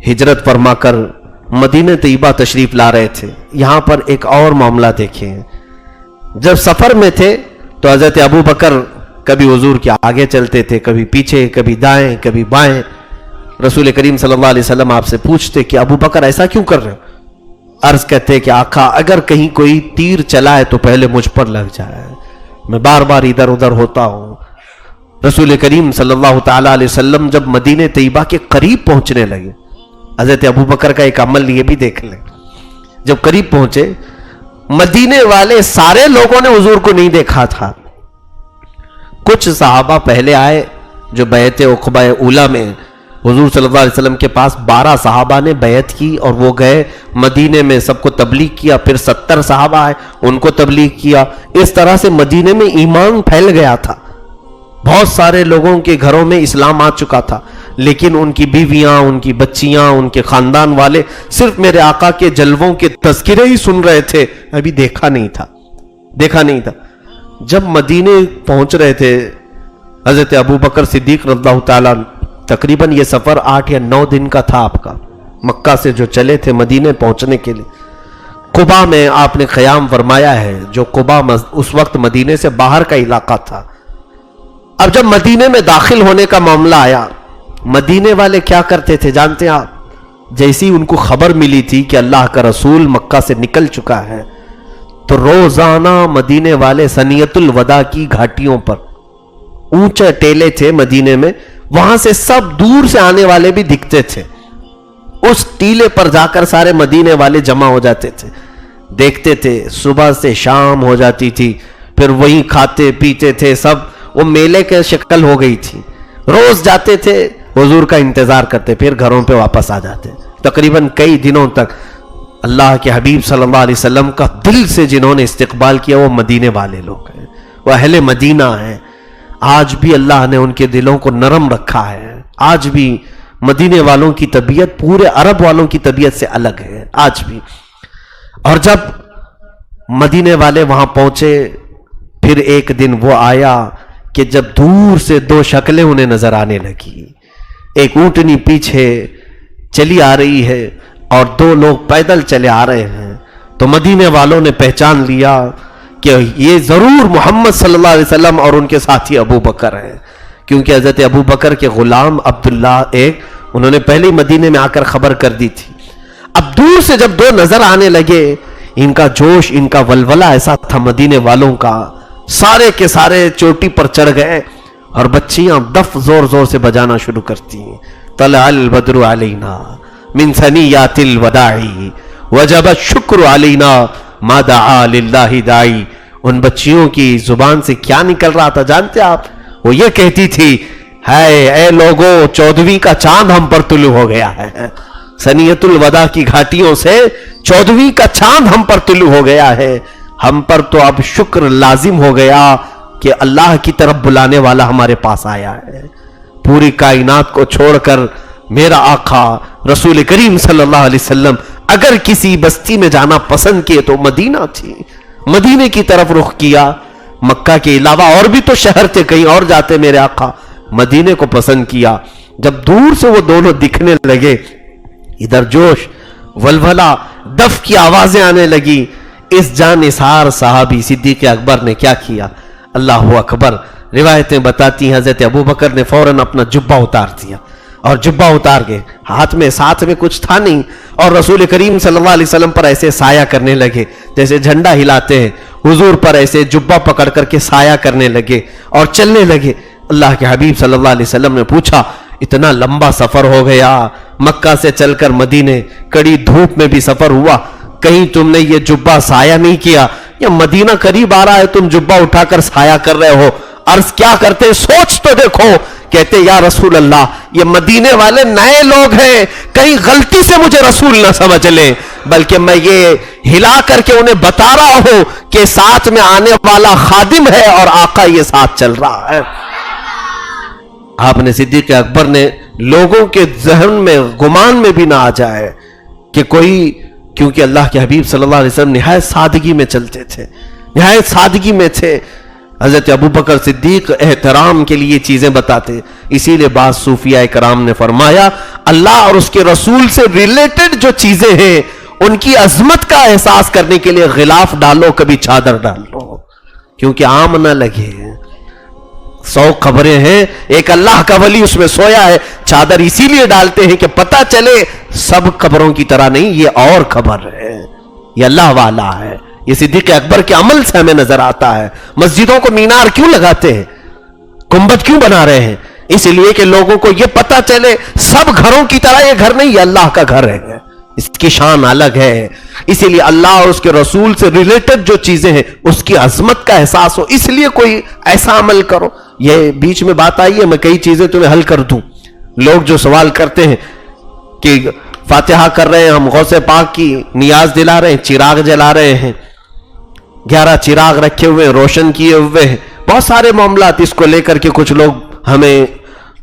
ہجرت فرما کر مدینہ طیبہ تشریف لا رہے تھے. یہاں پر ایک اور معاملہ دیکھیں. جب سفر میں تھے تو حضرت ابو بکر کبھی حضور کے آگے چلتے تھے, کبھی پیچھے, کبھی دائیں, کبھی بائیں. رسول کریم صلی اللہ علیہ وسلم آپ سے پوچھتے کہ ابو بکر ایسا کیوں کر رہے ہو؟ عرض کرتے کہ آقا اگر کہیں کوئی تیر چلائے تو پہلے مجھ پر لگ جائے, میں بار بار ادھر ادھر ہوتا ہوں. رسول کریم صلی اللہ تعالی علیہ وسلم جب مدینہ طیبہ کے قریب پہنچنے لگے, حضرت ابو بکر کا ایک عمل یہ بھی دیکھ لیں. جب قریب پہنچے, مدینے والے سارے لوگوں نے حضور کو نہیں دیکھا تھا. کچھ صحابہ پہلے آئے جو بیعت عقبہ اولیٰ میں حضور صلی اللہ علیہ وسلم کے پاس 12 صحابہ نے بیعت کی اور وہ گئے مدینے میں, سب کو تبلیغ کیا. پھر 70 صحابہ آئے, ان کو تبلیغ کیا. اس طرح سے مدینے میں ایمان پھیل گیا تھا. بہت سارے لوگوں کے گھروں میں اسلام آ چکا تھا, لیکن ان کی بیویاں, ان کی بچیاں, ان کے خاندان والے صرف میرے آقا کے جلووں کے تذکرے ہی سن رہے تھے, ابھی دیکھا نہیں تھا. جب مدینے پہنچ رہے تھے حضرت ابو بکر صدیق رضی اللہ تعالیٰ, تقریباً یہ سفر 8 یا 9 دن کا تھا آپ کا, مکہ سے جو چلے تھے مدینے پہنچنے کے لیے. قبا میں آپ نے قیام فرمایا ہے, جو قبا اس وقت مدینے سے باہر کا علاقہ تھا. اب جب مدینے میں داخل ہونے کا معاملہ آیا, مدینے والے کیا کرتے تھے جانتے ہیں آپ؟ جیسی ان کو خبر ملی تھی کہ اللہ کا رسول مکہ سے نکل چکا ہے, تو روزانہ مدینے والے سنیت الوداع کی گھاٹیوں پر, اونچے ٹیلے تھے مدینے میں, وہاں سے سب دور سے آنے والے بھی دکھتے تھے. اس ٹیلے پر جا کر سارے مدینے والے جمع ہو جاتے تھے, دیکھتے تھے. صبح سے شام ہو جاتی تھی, پھر وہیں کھاتے پیتے تھے سب. وہ میلے کے شکل ہو گئی تھی. روز جاتے تھے, حضور کا انتظار کرتے, پھر گھروں پہ واپس آ جاتے. تقریباً کئی دنوں تک اللہ کے حبیب صلی اللہ علیہ وسلم کا دل سے جنہوں نے استقبال کیا وہ مدینے والے لوگ ہیں, وہ اہل مدینہ ہیں. آج بھی اللہ نے ان کے دلوں کو نرم رکھا ہے. آج بھی مدینے والوں کی طبیعت پورے عرب والوں کی طبیعت سے الگ ہے آج بھی. اور جب مدینے والے وہاں پہنچے, پھر ایک دن وہ آیا کہ جب دور سے 2 شکلیں انہیں نظر آنے لگی. ایک اونٹنی پیچھے چلی آ رہی ہے اور 2 لوگ پیدل چلے آ رہے ہیں. تو مدینے والوں نے پہچان لیا کہ یہ ضرور محمد صلی اللہ علیہ وسلم اور ان کے ساتھی ابو بکر ہیں, کیونکہ حضرت ابو بکر کے غلام عبداللہ انہوں نے پہلے مدینے میں آ کر خبر کر دی تھی. اب دور سے جب 2 نظر آنے لگے, ان کا جوش, ان کا ولولہ ایسا تھا مدینے والوں کا, سارے کے سارے چوٹی پر چڑھ گئے اور بچیاں دف زور زور سے بجانا شروع کرتی ہیں. طلع البدر علینا من ثنیات الوداع وجب الشکر علینا ما دعا للہ داعی. ان بچیوں کی زبان سے کیا نکل رہا تھا جانتے آپ؟ وہ یہ کہتی تھی, ہے اے لوگو 14ویں کا چاند ہم پر طلوع ہو گیا ہے. ثنیت الوداع کی گھاٹیوں سے 14ویں کا چاند ہم پر طلوع ہو گیا ہے. ہم پر تو اب شکر لازم ہو گیا کہ اللہ کی طرف بلانے والا ہمارے پاس آیا ہے. پوری کائنات کو چھوڑ کر میرا آقا رسول کریم صلی اللہ علیہ وسلم اگر کسی بستی میں جانا پسند کیے تو مدینہ تھی, مدینے کی طرف رخ کیا. مکہ کے علاوہ اور بھی تو شہر تھے, کہیں اور جاتے میرے آقا, مدینے کو پسند کیا. جب دور سے وہ دونوں دکھنے لگے, ادھر جوش, ولولہ, دف کی آوازیں آنے لگی. اس جانثار صحابی صدیق اکبر نے کیا کیا؟ اللہ اکبر. روایتیں بتاتی ہیں حضرت ابو بکر نے فوراً اپنا جبہ اتار دیا, اور جبہ اتار کے ساتھ میں کچھ تھا نہیں, اور رسول کریم صلی اللہ علیہ وسلم پر ایسے سایہ کرنے لگے جیسے جھنڈا ہلاتے ہیں. حضور پر ایسے جبہ پکڑ کر کے سایہ کرنے لگے اور چلنے لگے. اللہ کے حبیب صلی اللہ علیہ وسلم نے پوچھا, اتنا لمبا سفر ہو گیا, مکہ سے چل کر مدینے, کڑی دھوپ میں بھی سفر ہوا, کہیں تم نے یہ جبہ سایہ نہیں کیا؟ یا مدینہ قریب آ رہا ہے, تم جبہ اٹھا کر سایہ کر رہے ہو. عرض کیا کرتے, سوچ تو دیکھو. کہتے یا رسول اللہ, یہ مدینے والے نئے لوگ ہیں, کہیں غلطی سے مجھے رسول نہ سمجھ لیں, بلکہ میں یہ ہلا کر کے انہیں بتا رہا ہوں کہ ساتھ میں آنے والا خادم ہے اور آقا یہ ساتھ چل رہا ہے. آپ نے صدیق اکبر نے لوگوں کے ذہن میں گمان میں بھی نہ آ جائے کہ کوئی, کیونکہ اللہ کے حبیب صلی اللہ علیہ وسلم نہایت سادگی میں چلتے تھے, نہایت سادگی میں تھے. حضرت ابو بکر صدیق احترام کے لیے چیزیں بتاتے, اسی لیے بعض صوفیاء کرام نے فرمایا اللہ اور اس کے رسول سے ریلیٹڈ جو چیزیں ہیں ان کی عظمت کا احساس کرنے کے لیے غلاف ڈالو، کبھی چادر ڈالو، کیونکہ عام نہ لگے۔ 100 قبریں ہیں، ایک اللہ کا ولی اس میں سویا ہے، چادر اسی لیے ڈالتے ہیں کہ پتہ چلے سب قبروں کی طرح نہیں، یہ اور قبر ہے، یہ اللہ والا ہے۔ یہ صدیق اکبر کے عمل سے ہمیں نظر آتا ہے۔ مسجدوں کو مینار کیوں لگاتے ہیں، گنبد کیوں بنا رہے ہیں؟ اس لیے کہ لوگوں کو یہ پتہ چلے سب گھروں کی طرح یہ گھر نہیں، یہ اللہ کا گھر ہے، اس کی شان الگ ہے۔ اسی لیے اللہ اور اس کے رسول سے ریلیٹڈ جو چیزیں ہیں اس کی عظمت کا احساس ہو، اس لیے کوئی ایسا عمل کرو۔ یہ بیچ میں بات آئی ہے، میں کئی چیزیں تمہیں حل کر دوں۔ لوگ جو سوال کرتے ہیں کہ فاتحہ کر رہے ہیں ہم، غوث پاک کی نیاز دلا رہے ہیں، چراغ جلا رہے ہیں، 11 چراغ رکھے ہوئے روشن کیے ہوئے ہیں، بہت سارے معاملات اس کو لے کر کے کچھ لوگ ہمیں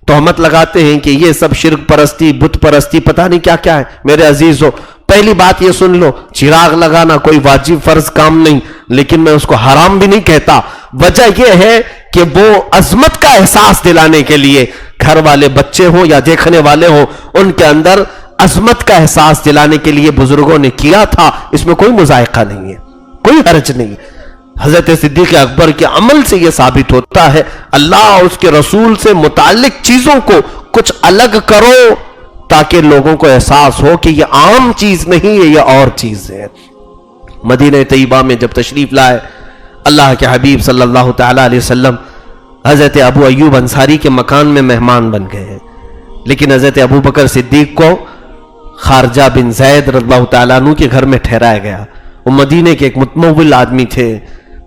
تہمت لگاتے ہیں کہ یہ سب شرک پرستی، بت پرستی، پتہ نہیں کیا کیا ہے۔ میرے عزیزو، پہلی بات یہ سن لو، چراغ لگانا کوئی واجب فرض کام نہیں، لیکن میں اس کو حرام بھی نہیں کہتا۔ وجہ یہ ہے کہ وہ عظمت کا احساس دلانے کے لیے گھر والے بچے ہوں یا دیکھنے والے ہوں، ان کے اندر عظمت کا احساس دلانے کے لیے بزرگوں نے کیا تھا، اس میں کوئی مذائقہ نہیں ہے، کوئی حرج نہیں۔ حضرت صدیق اکبر کے عمل سے یہ ثابت ہوتا ہے اللہ اور اس کے رسول سے متعلق چیزوں کو کچھ الگ کرو تاکہ لوگوں کو احساس ہو کہ یہ عام چیز نہیں ہے، یہ اور چیز ہے۔ مدینہ طیبہ میں جب تشریف لائے اللہ کے حبیب صلی اللہ تعالی علیہ وسلم حضرت ابو ایوب انصاری کے مکان میں مہمان بن گئے، لیکن حضرت ابو بکر صدیق کو خارجہ بن زید رضی اللہ تعالیٰ عنہ کے گھر میں ٹھہرایا گیا۔ وہ مدینے کے ایک متمول آدمی تھے،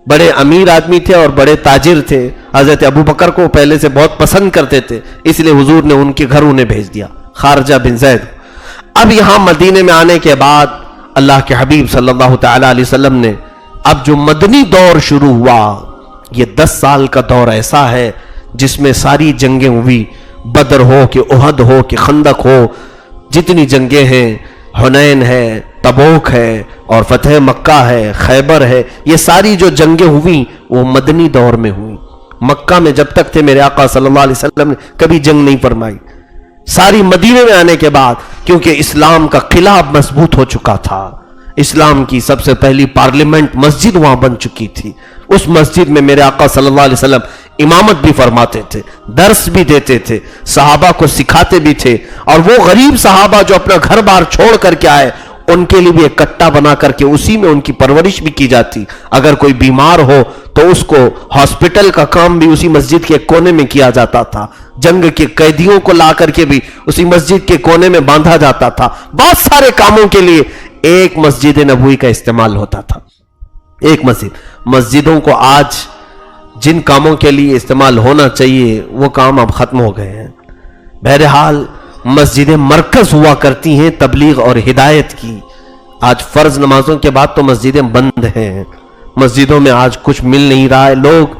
بڑے امیر آدمی تھے اور بڑے تاجر تھے۔ حضرت ابو بکر کو پہلے سے بہت پسند کرتے تھے، اس لیے حضور نے ان کے گھر انہیں بھیج دیا، خارجہ بن زید۔ اب یہاں مدینے میں آنے کے بعد اللہ کے حبیب صلی اللہ تعالیٰ علیہ وسلم نے اب جو مدنی دور شروع ہوا، یہ 10 سال کا دور ایسا ہے جس میں ساری جنگیں ہوئی، بدر ہو کہ احد ہو کہ خندق ہو، جتنی جنگیں ہیں، حنین ہے، تبوک ہے اور فتح مکہ ہے، خیبر ہے، یہ ساری جو جنگیں ہوئیں وہ مدنی دور میں ہوئیں۔ مکہ میں جب تک تھے میرے آقا صلی اللہ علیہ وسلم نے کبھی جنگ نہیں فرمائی۔ ساری مدینے میں آنے کے بعد کیونکہ اسلام کا قلعہ مضبوط ہو چکا تھا، اسلام کی سب سے پہلی پارلیمنٹ مسجد وہاں بن چکی تھی، اس مسجد میں میرے آقا صلی اللہ علیہ وسلم امامت بھی فرماتے تھے، درس بھی دیتے تھے، صحابہ کو سکھاتے بھی تھے، اور وہ غریب صحابہ جو اپنا گھر بار چھوڑ کر کے آئے ان کے لیے بھی ایک کٹا بنا کر کے اسی میں ان کی پرورش بھی کی جاتی۔ اگر کوئی بیمار ہو تو اس کو ہاسپٹل کا کام بھی اسی مسجد کے کونے میں کیا جاتا تھا، جنگ کے قیدیوں کو لا کر کے بھی اسی مسجد کے کونے میں باندھا جاتا تھا، بہت سارے کاموں کے لیے ایک مسجد نبوی کا استعمال ہوتا تھا، ایک مسجدوں کو آج جن کاموں کے لیے استعمال ہونا چاہیے وہ کام اب ختم ہو گئے ہیں۔ بہرحال مسجدیں مرکز ہوا کرتی ہیں تبلیغ اور ہدایت کی، آج فرض نمازوں کے بعد تو مسجدیں بند ہیں، مسجدوں میں آج کچھ مل نہیں رہا ہے، لوگ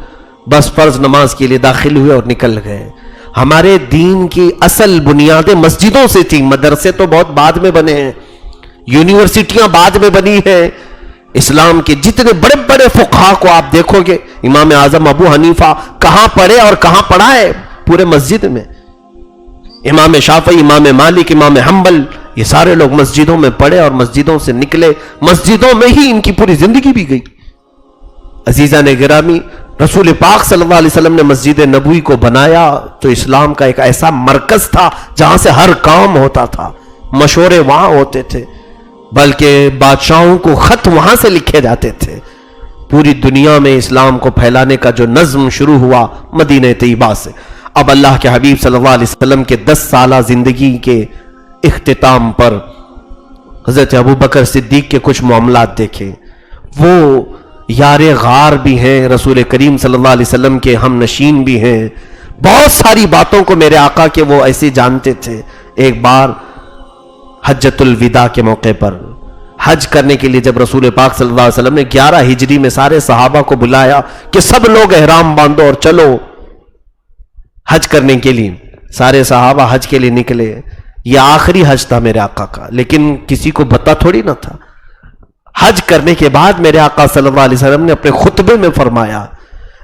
بس فرض نماز کے لیے داخل ہوئے اور نکل گئے۔ ہمارے دین کی اصل بنیادیں مسجدوں سے تھیں، مدرسے تو بہت بعد میں بنے ہیں، یونیورسٹیاں بعد میں بنی ہیں۔ اسلام کے جتنے بڑے بڑے فقہا کو آپ دیکھو گے، امام اعظم ابو حنیفہ کہاں پڑھے اور کہاں پڑھا ہے؟ پورے مسجد میں۔ امام شافعی، امام مالک، امام حنبل، یہ سارے لوگ مسجدوں میں پڑھے اور مسجدوں سے نکلے، مسجدوں میں ہی ان کی پوری زندگی بھی گئی۔ عزیزان گرامی، رسول پاک صلی اللہ علیہ وسلم نے مسجد نبوی کو بنایا تو اسلام کا ایک ایسا مرکز تھا جہاں سے ہر کام ہوتا تھا، مشورے وہاں ہوتے تھے، بلکہ بادشاہوں کو خط وہاں سے لکھے جاتے تھے۔ پوری دنیا میں اسلام کو پھیلانے کا جو نظم شروع ہوا مدینہ طیبہ سے۔ اب اللہ کے حبیب صلی اللہ علیہ وسلم کے 10 سالہ زندگی کے اختتام پر حضرت ابو بکر صدیق کے کچھ معاملات دیکھیں۔ وہ یار غار بھی ہیں، رسول کریم صلی اللہ علیہ وسلم کے ہم نشین بھی ہیں، بہت ساری باتوں کو میرے آقا کے وہ ایسے جانتے تھے۔ ایک بار حجۃ الوداع کے موقع پر حج کرنے کے لیے جب رسول پاک صلی اللہ علیہ وسلم نے 11 ہجری میں سارے صحابہ کو بلایا کہ سب لوگ احرام باندھو اور چلو حج کرنے کے لیے، سارے صحابہ حج کے لیے نکلے۔ یہ آخری حج تھا میرے آقا کا، لیکن کسی کو پتہ تھوڑی نہ تھا۔ حج کرنے کے بعد میرے آقا صلی اللہ علیہ وسلم نے اپنے خطبے میں فرمایا،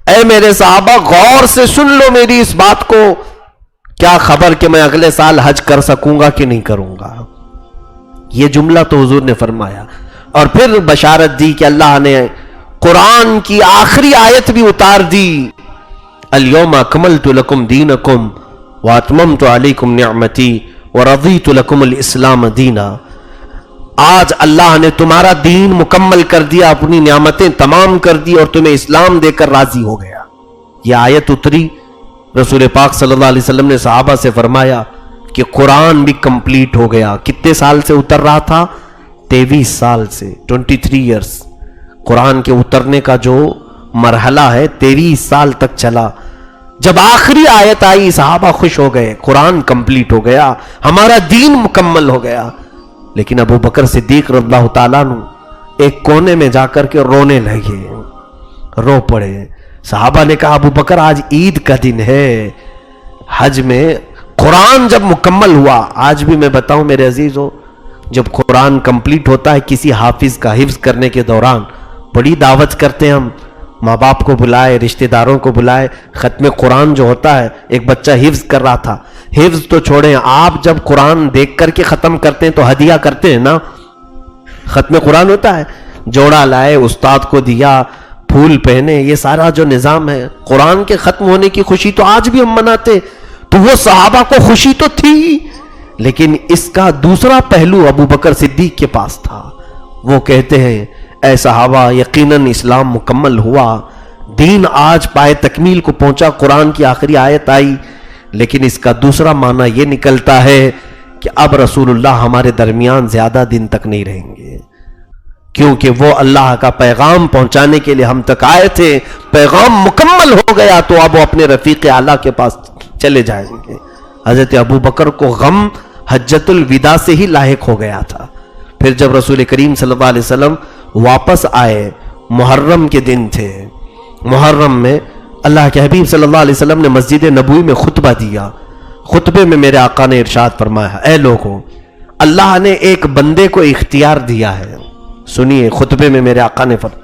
اے میرے صحابہ غور سے سن لو میری اس بات کو کیا خبر کہ میں اگلے سال حج کر سکوں گا کہ نہیں کروں گا. یہ جملہ تو حضور نے فرمایا. اور پھر بشارت دی کہ اللہ نے قرآن کی آخری آیت بھی اتار دی. الیوم اکملت لکم دینکم واتممت علیکم نعمتی ورضیت لکم الاسلام دینا. آج اللہ نے تمہارا دین مکمل کر دیا، اپنی نعمتیں تمام کر دی اور تمہیں اسلام دے کر راضی ہو گیا. یہ آیت اتری. رسول پاک صلی اللہ علیہ وسلم نے صحابہ سے فرمایا کہ قرآن بھی کمپلیٹ ہو گیا. کتنے سال سے اتر رہا تھا؟ 23 سال سے، 23 ایئرز. قرآن کے اترنے کا جو مرحلہ ہے 23 سال تک چلا. جب آخری آیت آئی صحابہ خوش ہو گئے، قرآن کمپلیٹ ہو گیا، ہمارا دین مکمل ہو گیا. لیکن ابو بکر صدیق رضی اللہ تعالیٰ عنہ ایک کونے میں جا کر کے رونے لگے، رو پڑے. صحابہ نے کہا ابو بکر آج عید کا دن ہے، حج میں قرآن جب مکمل ہوا. آج بھی میں بتاؤں میرے عزیزو، جب قرآن کمپلیٹ ہوتا ہے کسی حافظ کا حفظ کرنے کے دوران بڑی دعوت کرتے ہیں ہم، ماں باپ کو بلائے، رشتہ داروں کو بلائے. ختم قرآن جو ہوتا ہے، ایک بچہ حفظ کر رہا تھا، حفظ تو چھوڑیں، آپ جب قرآن دیکھ کر کے ختم کرتے ہیں تو ہدیہ کرتے ہیں نا. ختم قرآن ہوتا ہے، جوڑا لائے، استاد کو دیا، پھول پہنے، یہ سارا جو نظام ہے. قرآن کے ختم ہونے کی خوشی تو آج بھی ہم مناتے. تو وہ صحابہ کو خوشی تو تھی، لیکن اس کا دوسرا پہلو ابو بکر صدیق کے پاس تھا. وہ کہتے ہیں اے صحابہ، یقیناً اسلام مکمل ہوا، دین آج پائے تکمیل کو پہنچا، قرآن کی آخری آیت آئی. لیکن اس کا دوسرا معنی یہ نکلتا ہے کہ اب رسول اللہ ہمارے درمیان زیادہ دن تک نہیں رہیں گے، کیونکہ وہ اللہ کا پیغام پہنچانے کے لیے ہم تک آئے تھے. پیغام مکمل ہو گیا تو اب وہ اپنے رفیق اعلیٰ کے پاس چلے جائیں گے. حضرت ابو بکر کو غم حجت الوداع سے ہی لاحق ہو گیا تھا. پھر جب رسول کریم صلی اللہ علیہ وسلم واپس آئے، محرم کے دن تھے. محرم میں اللہ کے حبیب صلی اللہ علیہ وسلم نے مسجد نبوی میں خطبہ دیا. خطبے میں میرے آقا نے ارشاد فرمایا، اے لوگوں، اللہ نے ایک بندے کو اختیار دیا ہے. سنیے، خطبے میں میرے آقا نے فرمایا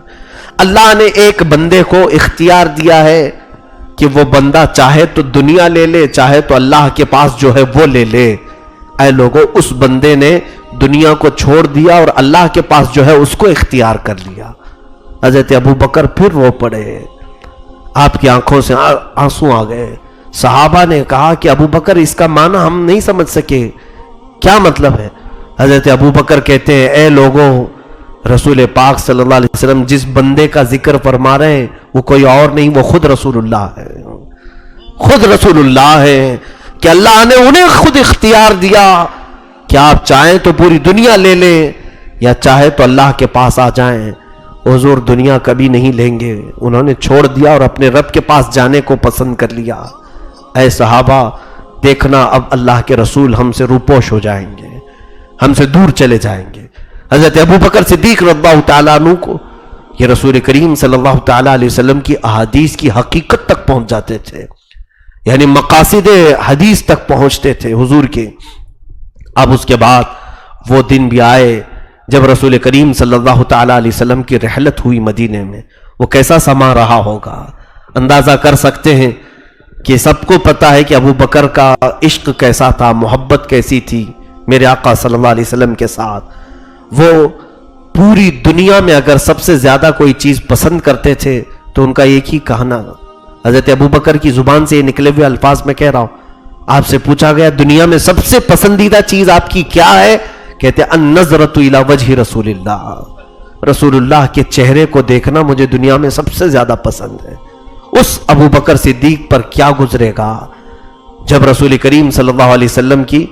اللہ نے ایک بندے کو اختیار دیا ہے کہ وہ بندہ چاہے تو دنیا لے لے، چاہے تو اللہ کے پاس جو ہے وہ لے لے. اے لوگوں، اس بندے نے دنیا کو چھوڑ دیا اور اللہ کے پاس جو ہے اس کو اختیار کر لیا. حضرت ابو بکر پھر رو پڑے، آپ کی آنکھوں سے آنسو آ گئے. صحابہ نے کہا کہ ابو بکر اس کا معنی ہم نہیں سمجھ سکے، کیا مطلب ہے؟ حضرت ابو بکر کہتے ہیں اے لوگوں، رسول پاک صلی اللہ علیہ وسلم جس بندے کا ذکر فرما رہے ہیں وہ کوئی اور نہیں، وہ خود رسول اللہ ہے. خود رسول اللہ ہے کہ اللہ نے انہیں خود اختیار دیا کہ آپ چاہیں تو پوری دنیا لے لیں یا چاہے تو اللہ کے پاس آ جائیں. حضور دنیا کبھی نہیں لیں گے، انہوں نے چھوڑ دیا اور اپنے رب کے پاس جانے کو پسند کر لیا. اے صحابہ، دیکھنا اب اللہ کے رسول ہم سے روپوش ہو جائیں گے، ہم سے دور چلے جائیں گے. حضرت ابو بکر صدیق رضی اللہ تعالیٰ عنہ کو یہ رسول کریم صلی اللہ تعالیٰ علیہ وسلم کی احادیث کی حقیقت تک پہنچ جاتے تھے، یعنی مقاصد حدیث تک پہنچتے تھے حضور کے. اب اس کے بعد وہ دن بھی آئے جب رسول کریم صلی اللہ تعالیٰ علیہ وسلم کی رحلت ہوئی مدینے میں. وہ کیسا سما رہا ہوگا، اندازہ کر سکتے ہیں کہ سب کو پتا ہے کہ ابو بکر کا عشق کیسا تھا، محبت کیسی تھی میرے آقا صلی اللہ علیہ وسلم کے ساتھ. وہ پوری دنیا میں اگر سب سے زیادہ کوئی چیز پسند کرتے تھے تو ان کا ایک ہی کہنا، حضرت ابو بکر کی زبان سے یہ نکلے ہوئے الفاظ میں کہہ رہا ہوں. آپ سے پوچھا گیا دنیا میں سب سے پسندیدہ چیز آپ کی کیا ہے؟ کہتے ہیں النظرۃ الی وجہ رسول اللہ، رسول اللہ کے چہرے کو دیکھنا مجھے دنیا میں سب سے زیادہ پسند ہے. اس ابو بکر صدیق پر کیا گزرے گا جب رسول کریم صلی اللہ علیہ وسلم کی